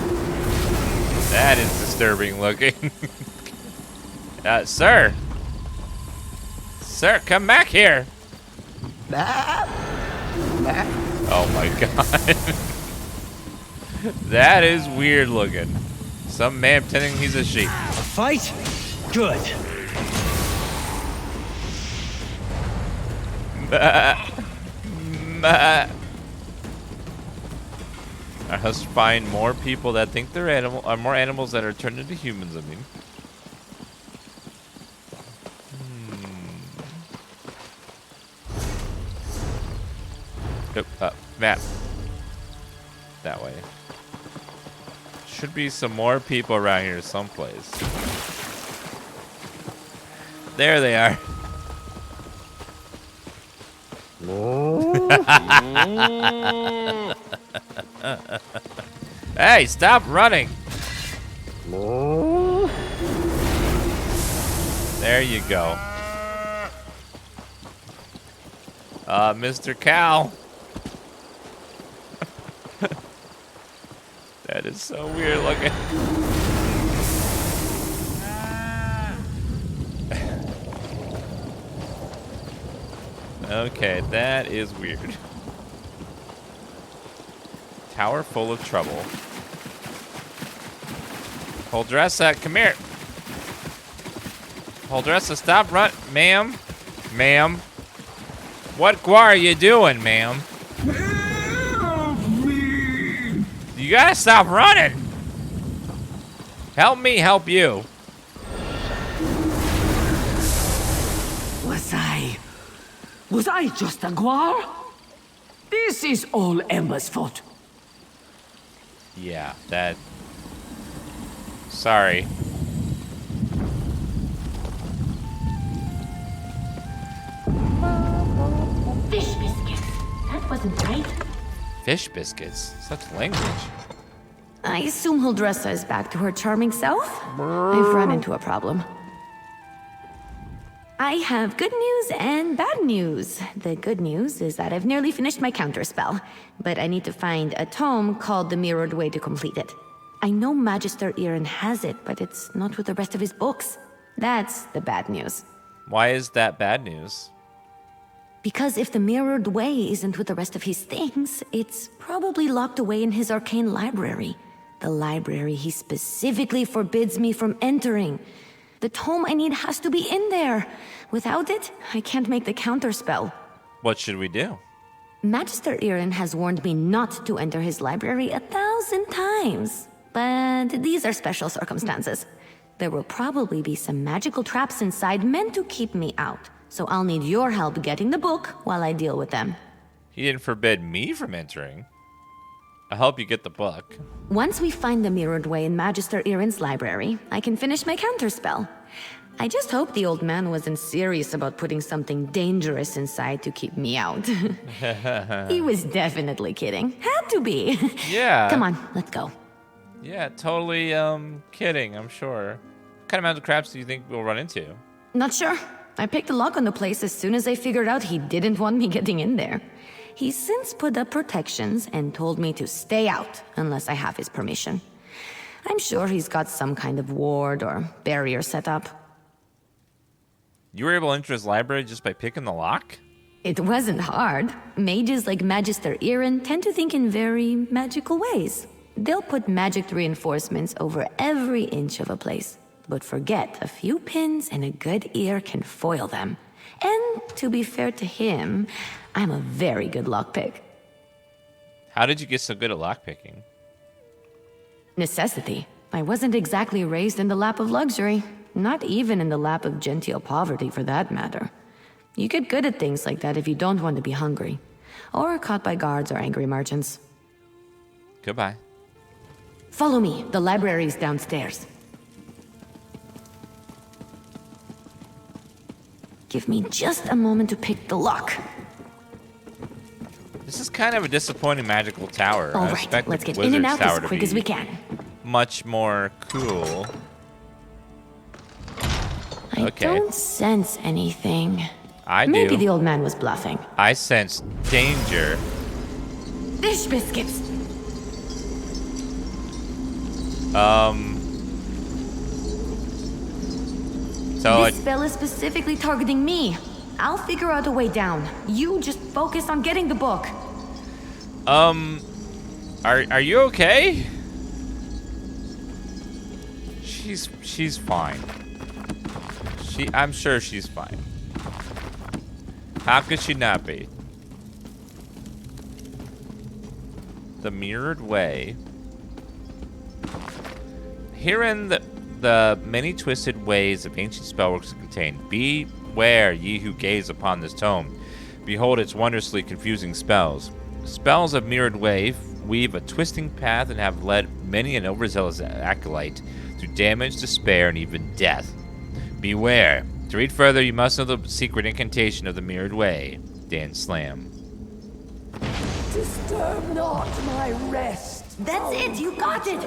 That is disturbing looking. Sir! Sir, come back here! Oh my god. That is weird looking. Some man pretending he's a sheep. A fight? Good. I must find more people that think they're more animals that are turned into humans, I mean. Map. That way. Should be some more people around here someplace. There they are. Hey, stop running. There you go. Mr. Cow. That is so weird looking. Okay, that is weird. Tower full of trouble. Huldressa, come here. Huldressa, stop run, ma'am. Ma'am. What guar are you doing, ma'am? You gotta stop running. Help me help you. Was I just a guar? This is all Ember's fault. Yeah, that... Sorry. wasn't right. Fish biscuits. Such language. I assume he'll dress us back to her charming self. I've run into a problem. I have good news and bad news. The good news is that I've nearly finished my counterspell, but I need to find a tome called The Mirrored Way to complete it. I know Magister Iren has it, but it's not with the rest of his books. That's the bad news. Why is that bad news? Because if the Mirrored Way isn't with the rest of his things, it's probably locked away in his arcane library. The library he specifically forbids me from entering. The tome I need has to be in there. Without it, I can't make the counterspell. What should we do? Magister Iren has warned me not to enter his library 1,000 times. But these are special circumstances. There will probably be some magical traps inside meant to keep me out. So I'll need your help getting the book while I deal with them. He didn't forbid me from entering. I'll help you get the book. Once we find the Mirrored Way in Magister Iren's library, I can finish my counterspell. I just hope the old man wasn't serious about putting something dangerous inside to keep me out. He was definitely kidding. Had to be. Yeah. Come on, let's go. Yeah, totally kidding, I'm sure. What kind of magical traps do you think we'll run into? Not sure. I picked a lock on the place as soon as I figured out he didn't want me getting in there. He's since put up protections and told me to stay out unless I have his permission. I'm sure he's got some kind of ward or barrier set up. You were able to enter his library just by picking the lock? It wasn't hard. Mages like Magister Iren tend to think in very magical ways. They'll put magic reinforcements over every inch of a place, but forget a few pins and a good ear can foil them. And to be fair to him, I'm a very good lockpick. How did you get so good at lockpicking? Necessity. I wasn't exactly raised in the lap of luxury, not even in the lap of genteel poverty for that matter. You get good at things like that if you don't want to be hungry, or caught by guards or angry merchants. Goodbye. Follow me, the library's downstairs. Give me just a moment to pick the lock. This is kind of a disappointing magical tower. All I right, expect let's the get in and Wizard's out Tower as to quick be as we can. much more cool. I don't sense anything. I do. Maybe the old man was bluffing. I sense danger. Fish biscuits! So This spell is specifically targeting me. I'll figure out a way down. You just focus on getting the book. are you okay? She's fine. I'm sure she's fine. How could she not be? The Mirrored Way. Herein the many twisted ways of ancient spellworks contain. Beware, ye who gaze upon this tome. Behold its wondrously confusing spells. Spells of Mirrored Way weave a twisting path and have led many an overzealous acolyte to damage, despair, and even death. Beware. To read further, you must know the secret incantation of the Mirrored Way. Dan Slam. Disturb not my rest. That's it, you got it!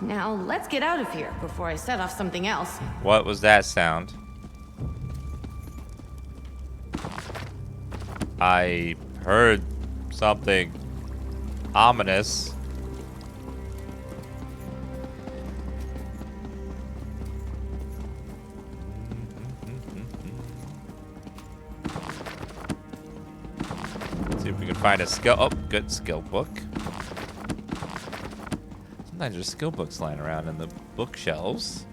Now, let's get out of here before I set off something else. What was that sound? I heard something ominous. Let's see if we can find a skill. Oh, good skill book. Sometimes there's skill books lying around in the bookshelves.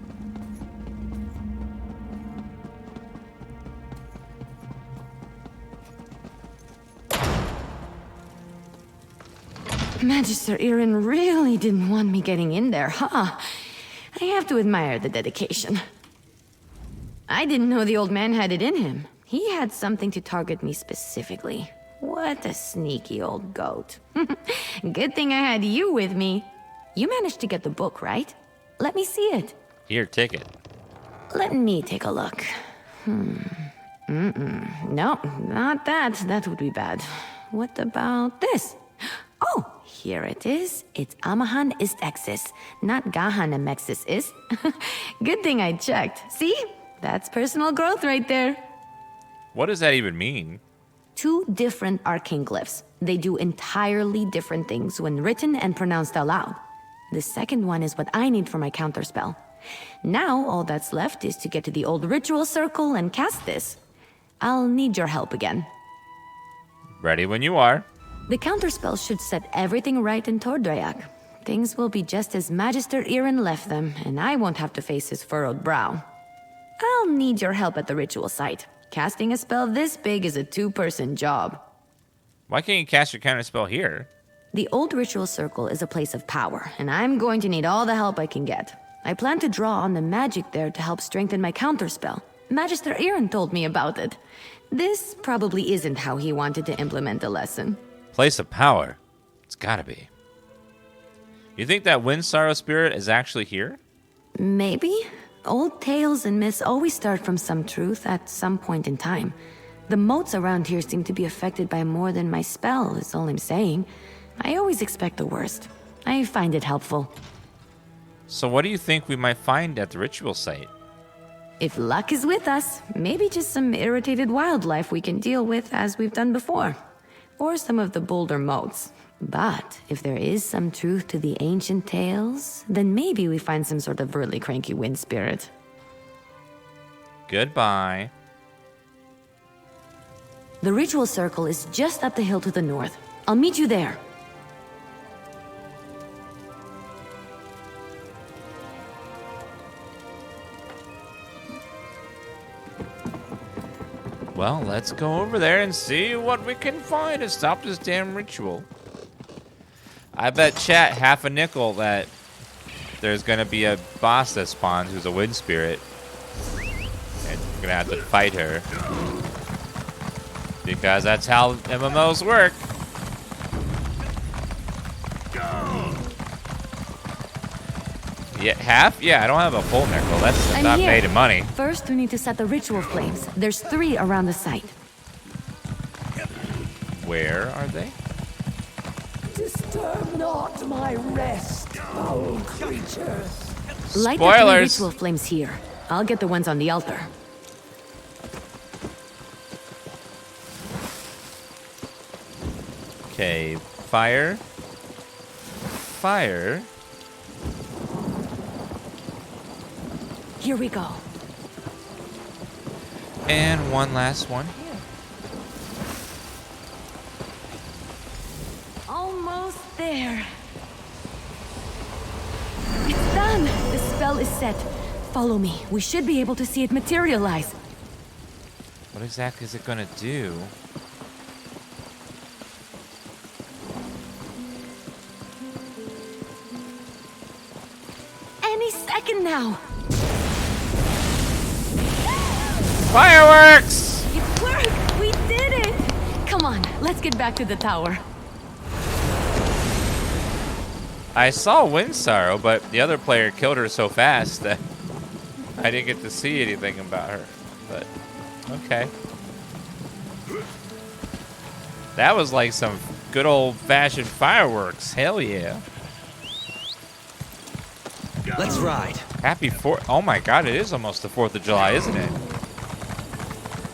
Magister Iren really didn't want me getting in there, huh? I have to admire the dedication. I didn't know the old man had it in him. He had something to target me specifically. What a sneaky old goat. Good thing I had you with me. You managed to get the book, right? Let me see it. Here, take it. Let me take a look. No, not that. That would be bad. what about this? Oh, here it is. It's Amahan ist Exis, not Gahan Amexis is. Good thing I checked. See? That's personal growth right there. What does that even mean? 2 different arcane glyphs. They do entirely different things when written and pronounced aloud. The second one is what I need for my counterspell. Now, all that's left is to get to the old ritual circle and cast this. I'll need your help again. Ready when you are. The counterspell should set everything right in Tordreyak. Things will be just as Magister Iren left them, and I won't have to face his furrowed brow. I'll need your help at the ritual site. Casting a spell this big is a 2-person job. Why can't you cast your counterspell here? The old ritual circle is a place of power, and I'm going to need all the help I can get. I plan to draw on the magic there to help strengthen my counterspell. Magister Iren told me about it. This probably isn't how he wanted to implement the lesson. Place of power. It's gotta be. You think that Wind Sorrow spirit is actually here? Maybe. Old tales and myths always start from some truth at some point in time. The moats around here seem to be affected by more than my spell, is all I'm saying. I always expect the worst. I find it helpful. So what do you think we might find at the ritual site? If luck is with us, maybe just some irritated wildlife we can deal with as we've done before. Or some of the bolder moats. But if there is some truth to the ancient tales, then maybe we find some sort of really cranky wind spirit. Goodbye. The ritual circle is just up the hill to the north. I'll meet you there. Well, let's go over there and see what we can find to stop this damn ritual. I bet chat half a nickel that there's gonna be a boss that spawns who's a wind spirit. And we're gonna have to fight her. Because that's how MMOs work. Yeah, half? Yeah, I don't have a full nickel. That's I'm not here. made of money. First, we need to set the ritual flames. There's 3 around the site. Where are they? Disturb not my rest, foul creatures. Light the 3 Spoilers. ritual flames here. I'll get the ones on the altar. Okay, fire. Fire. Here we go. And one last one. Almost there. It's done. The spell is set. Follow me. We should be able to see it materialize. What exactly is it gonna do? Any second now. Fireworks! It worked! We did it! Come on, let's get back to the tower. I saw Wind Sorrow, but the other player killed her so fast that I didn't get to see anything about her. But, okay. That was like some good old-fashioned fireworks. Hell yeah. Let's ride. Happy 4th. Oh my god, it is almost the 4th of July, isn't it?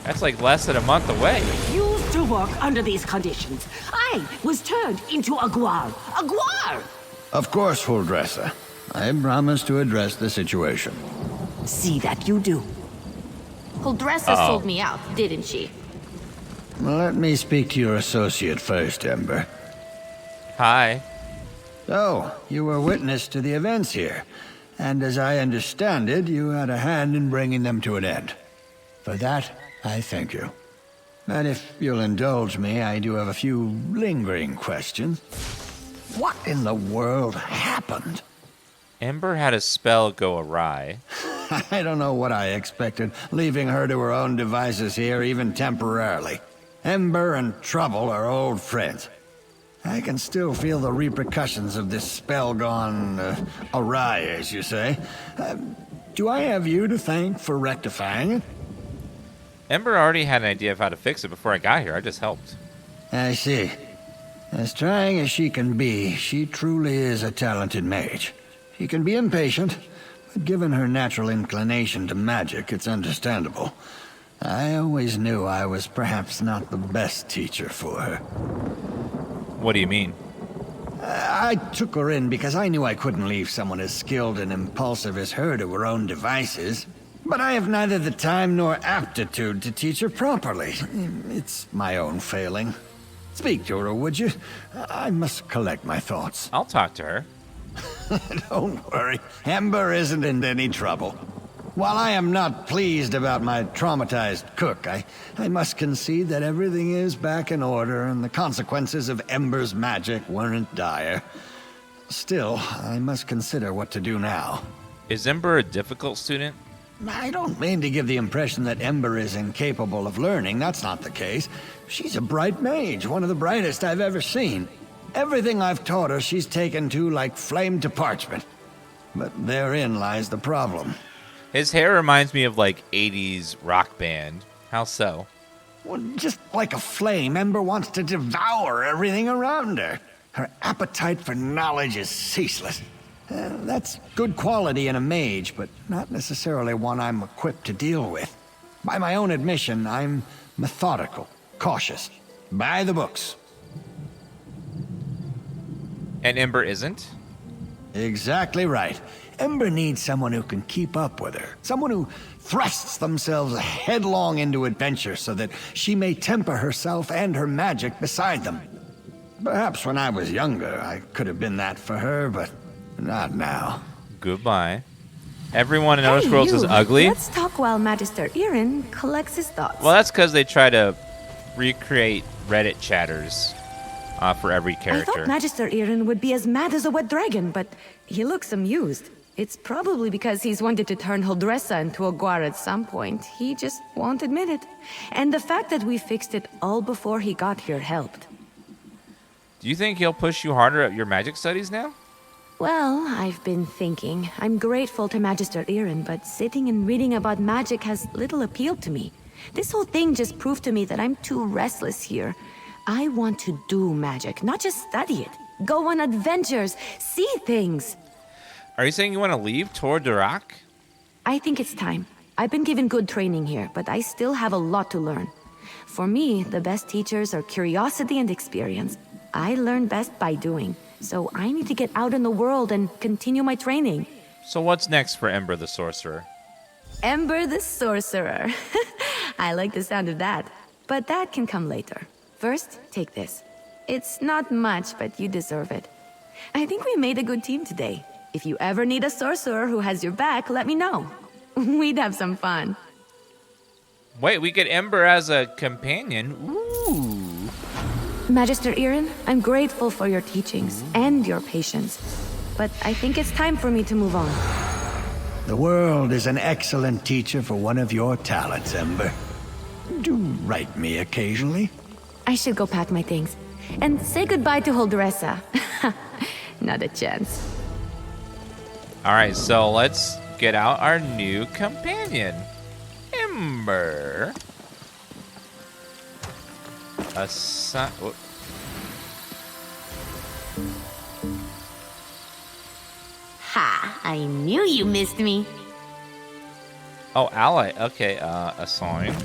That's like less than a month away. Used to work under these conditions. I was turned into a guar. A guar! Of course, full dresser. I promise to address the situation. See that you do. Huldressa sold me out, didn't she? Let me speak to your associate first, Ember. Hi. So, you were witness to the events here, and as I understand it, you had a hand in bringing them to an end. For that, I thank you. And if you'll indulge me, I do have a few lingering questions. What in the world happened? Ember had a spell go awry. I don't know what I expected, leaving her to her own devices here, even temporarily. Ember and Trouble are old friends. I can still feel the repercussions of this spell gone awry, as you say. Do I have you to thank for rectifying it? Ember already had an idea of how to fix it before I got here. I just helped. I see. As trying as she can be, she truly is a talented mage. She can be impatient, but given her natural inclination to magic, it's understandable. I always knew I was perhaps not the best teacher for her. What do you mean? I took her in because I knew I couldn't leave someone as skilled and impulsive as her to her own devices. But I have neither the time nor aptitude to teach her properly. It's my own failing. Speak to her, would you? I must collect my thoughts. I'll talk to her. Don't worry. Ember isn't in any trouble. While I am not pleased about my traumatized cook, I must concede that everything is back in order and the consequences of Ember's magic weren't dire. Still, I must consider what to do now. Is Ember a difficult student? I don't mean to give the impression that Ember is incapable of learning. That's not the case. She's a bright mage, one of the brightest I've ever seen. Everything I've taught her, she's taken to like flame to parchment. But therein lies the problem. His hair reminds me of like 80s rock band. How so? Well, just like a flame, Ember wants to devour everything around her. Her appetite for knowledge is ceaseless. That's good quality in a mage, but not necessarily one I'm equipped to deal with. By my own admission, I'm methodical, cautious. By the books. And Ember isn't? Exactly right. Ember needs someone who can keep up with her. Someone who thrusts themselves headlong into adventure so that she may temper herself and her magic beside them. Perhaps when I was younger, I could have been that for her, but not now. Goodbye. Everyone in Elder Scrolls is ugly? Let's talk while Magister Irin collects his thoughts. Well, that's because they try to recreate Reddit chatters for every I character. thought Magister Irin would be as mad as a wet dragon, but he looks amused. It's probably because he's wanted to turn Holdressa into a guar at some point. He just won't admit it. And the fact that we fixed it all before he got here helped. Do you think he'll push you harder at your magic studies now? Well, I've been thinking. I'm grateful to Magister Irin, but sitting and reading about magic has little appeal to me. This whole thing just proved to me that I'm too restless here. I want to do magic, not just study it. Go on adventures, see things. Are you saying you want to leave Tor Durak? I think it's time. I've been given good training here, but I still have a lot to learn. For me, the best teachers are curiosity and experience. I learn best by doing. So I need to get out in the world and continue my training. So what's next for Ember the Sorcerer? Ember the Sorcerer. I like the sound of that. But that can come later. First, take this. It's not much, but you deserve it. I think we made a good team today. If you ever need a sorcerer who has your back, let me know. We'd have some fun. Wait, we get Ember as a companion? Ooh. Magister Irin, I'm grateful for your teachings and your patience. But I think it's time for me to move on. The world is an excellent teacher for one of your talents, Ember. Do write me occasionally. I should go pack my things. And say goodbye to Holdressa. Not a chance. Alright, so let's get out our new companion. Ember. Ha! I knew you missed me. Oh, ally. Okay, assign.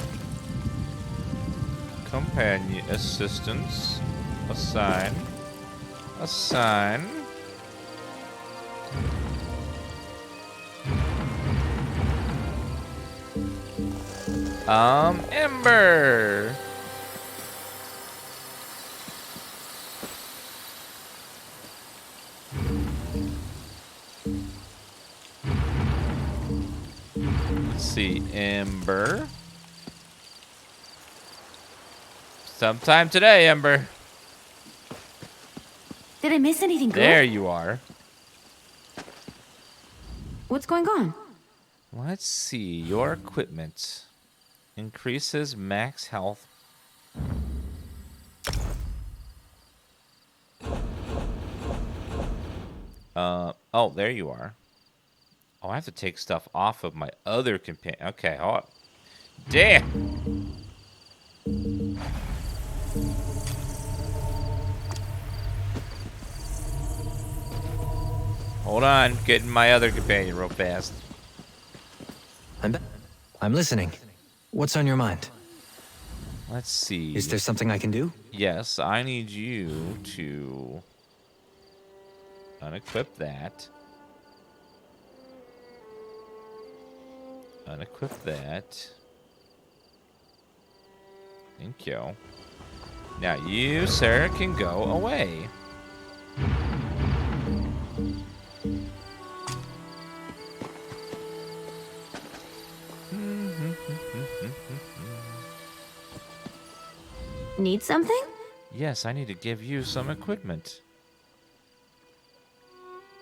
Companion assistance. Assign. Assign. Ember. Let's see, Ember. Sometime today, Ember. Did I miss anything good? There you are. What's going on? Let's see, your equipment increases max health. Oh, there you are. Oh, I have to take stuff off of my other companion. Okay, hold up. Damn! Hold on, getting my other companion real fast. I'm listening. What's on your mind? Let's see. Is there something I can do? Yes, I need you to unequip that. Unequip that. Thank you. Now you, sir, can go away. Need something? Yes, I need to give you some equipment.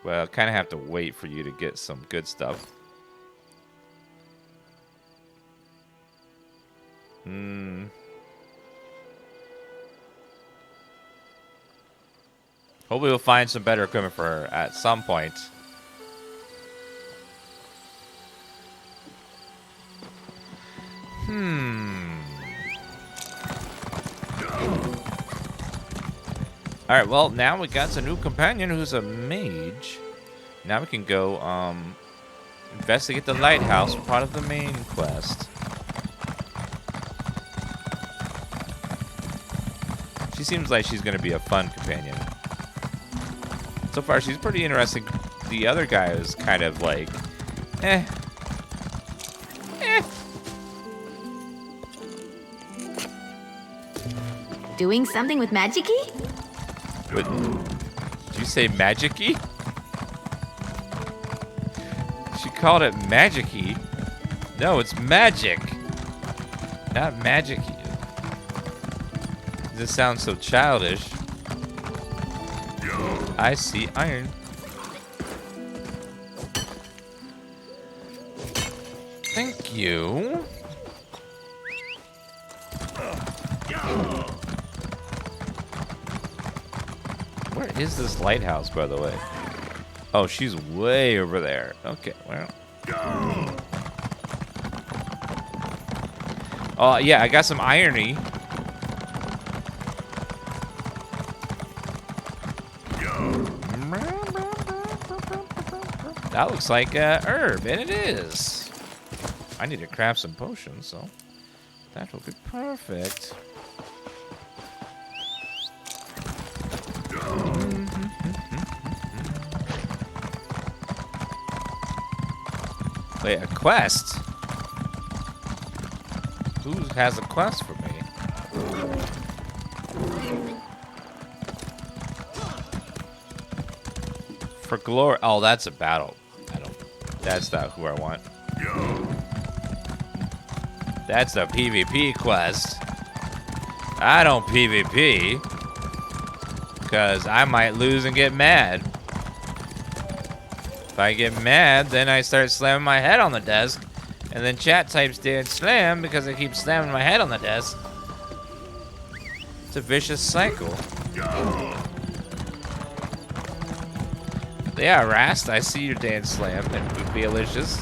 Well, kind of have to wait for you to get some good stuff. Hopefully we'll find some better equipment for her at some point. Alright, well, now we got a new companion who's a mage. Now we can go, investigate the lighthouse, part of the main quest. She seems like she's going to be a fun companion. So far, she's pretty interesting. The other guy is kind of like, eh. Doing something with magic-y? What? Did you say magic-y? She called it magic-y. No, it's magic. Not magic-y. This sounds so childish. I see iron. Thank you. Where is this lighthouse, by the way? Oh, she's way over there. Okay, well. Oh, yeah, I got some irony. That looks like a herb, and it is. I need to craft some potions, so that will be perfect. Wait, a quest? Who has a quest for me? For glory. Oh, that's a battle. That's not who I want. That's the PvP quest. I don't PvP. Because I might lose and get mad. If I get mad, then I start slamming my head on the desk. And then chat types Dan slam because I keep slamming my head on the desk. It's a vicious cycle. Yeah, Rast, I see your Dan slam and Boopy-alicious.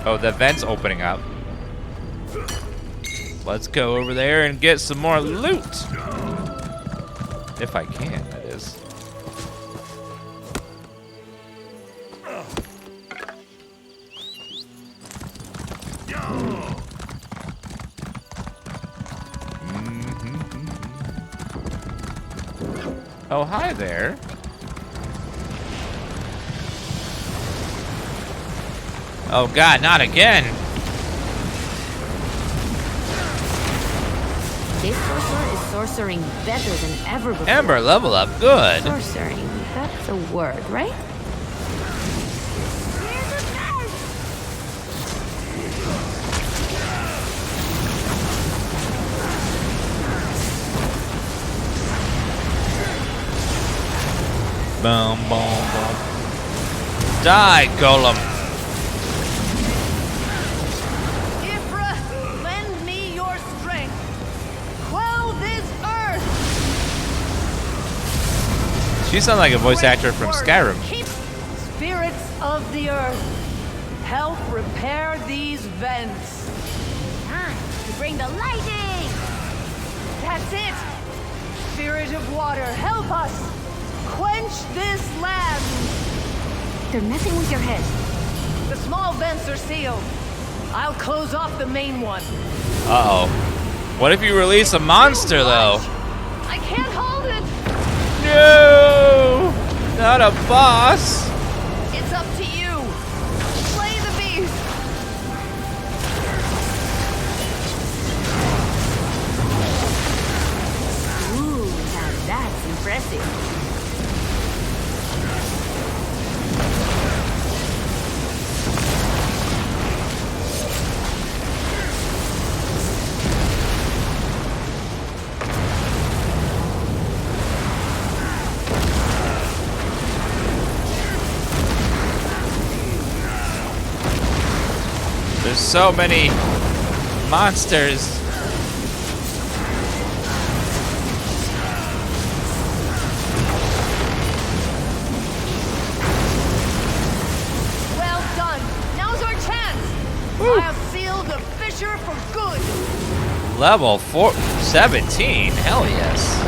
Oh, the vent's opening up. Let's go over there and get some more loot. If I can, that is. Oh, hi there. Oh God, not again. This sorcerer is sorcering better than ever before. Ember, level up, good. Sorcering, that's a word, right? Boom, boom, boom. Die, golem. Ifra, lend me your strength. Quell this earth. She sounds like a voice actor from Skyrim. Keep spirits of the earth. Help repair these vents. Time to bring the lightning. That's it. Spirit of water, help us. quench this land! They're messing with your head. The small vents are sealed. I'll close off the main one. Uh-oh. What if you release a monster, though? I can't hold it! No! Not a boss! It's up to you. Slay the beast! Ooh, now that's impressive. There's so many monsters. Well done. Now's our chance. I'll seal the fissure for good. Level 17? Hell yes.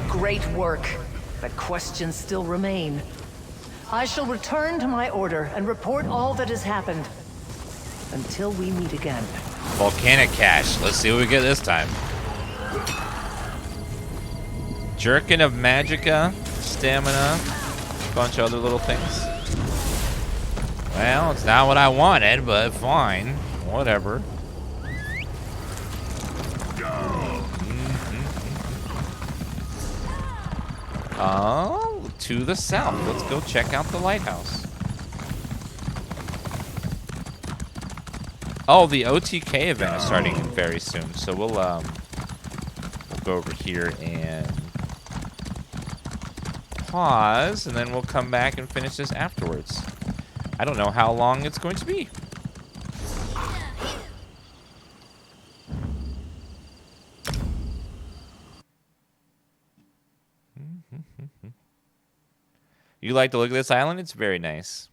Great work. But questions still remain. I shall return to my order and report all that has happened. Until we meet again. Volcanic cache. Let's see what we get this time. Jerkin of Magica, stamina, a bunch of other little things. Well, it's not what I wanted, but fine. Whatever. Oh, to the south. Let's go check out the lighthouse. Oh, the OTK event is starting very soon, so we'll go over here and pause, and then we'll come back and finish this afterwards. I don't know how long it's going to be. You like to look at this island? It's very nice.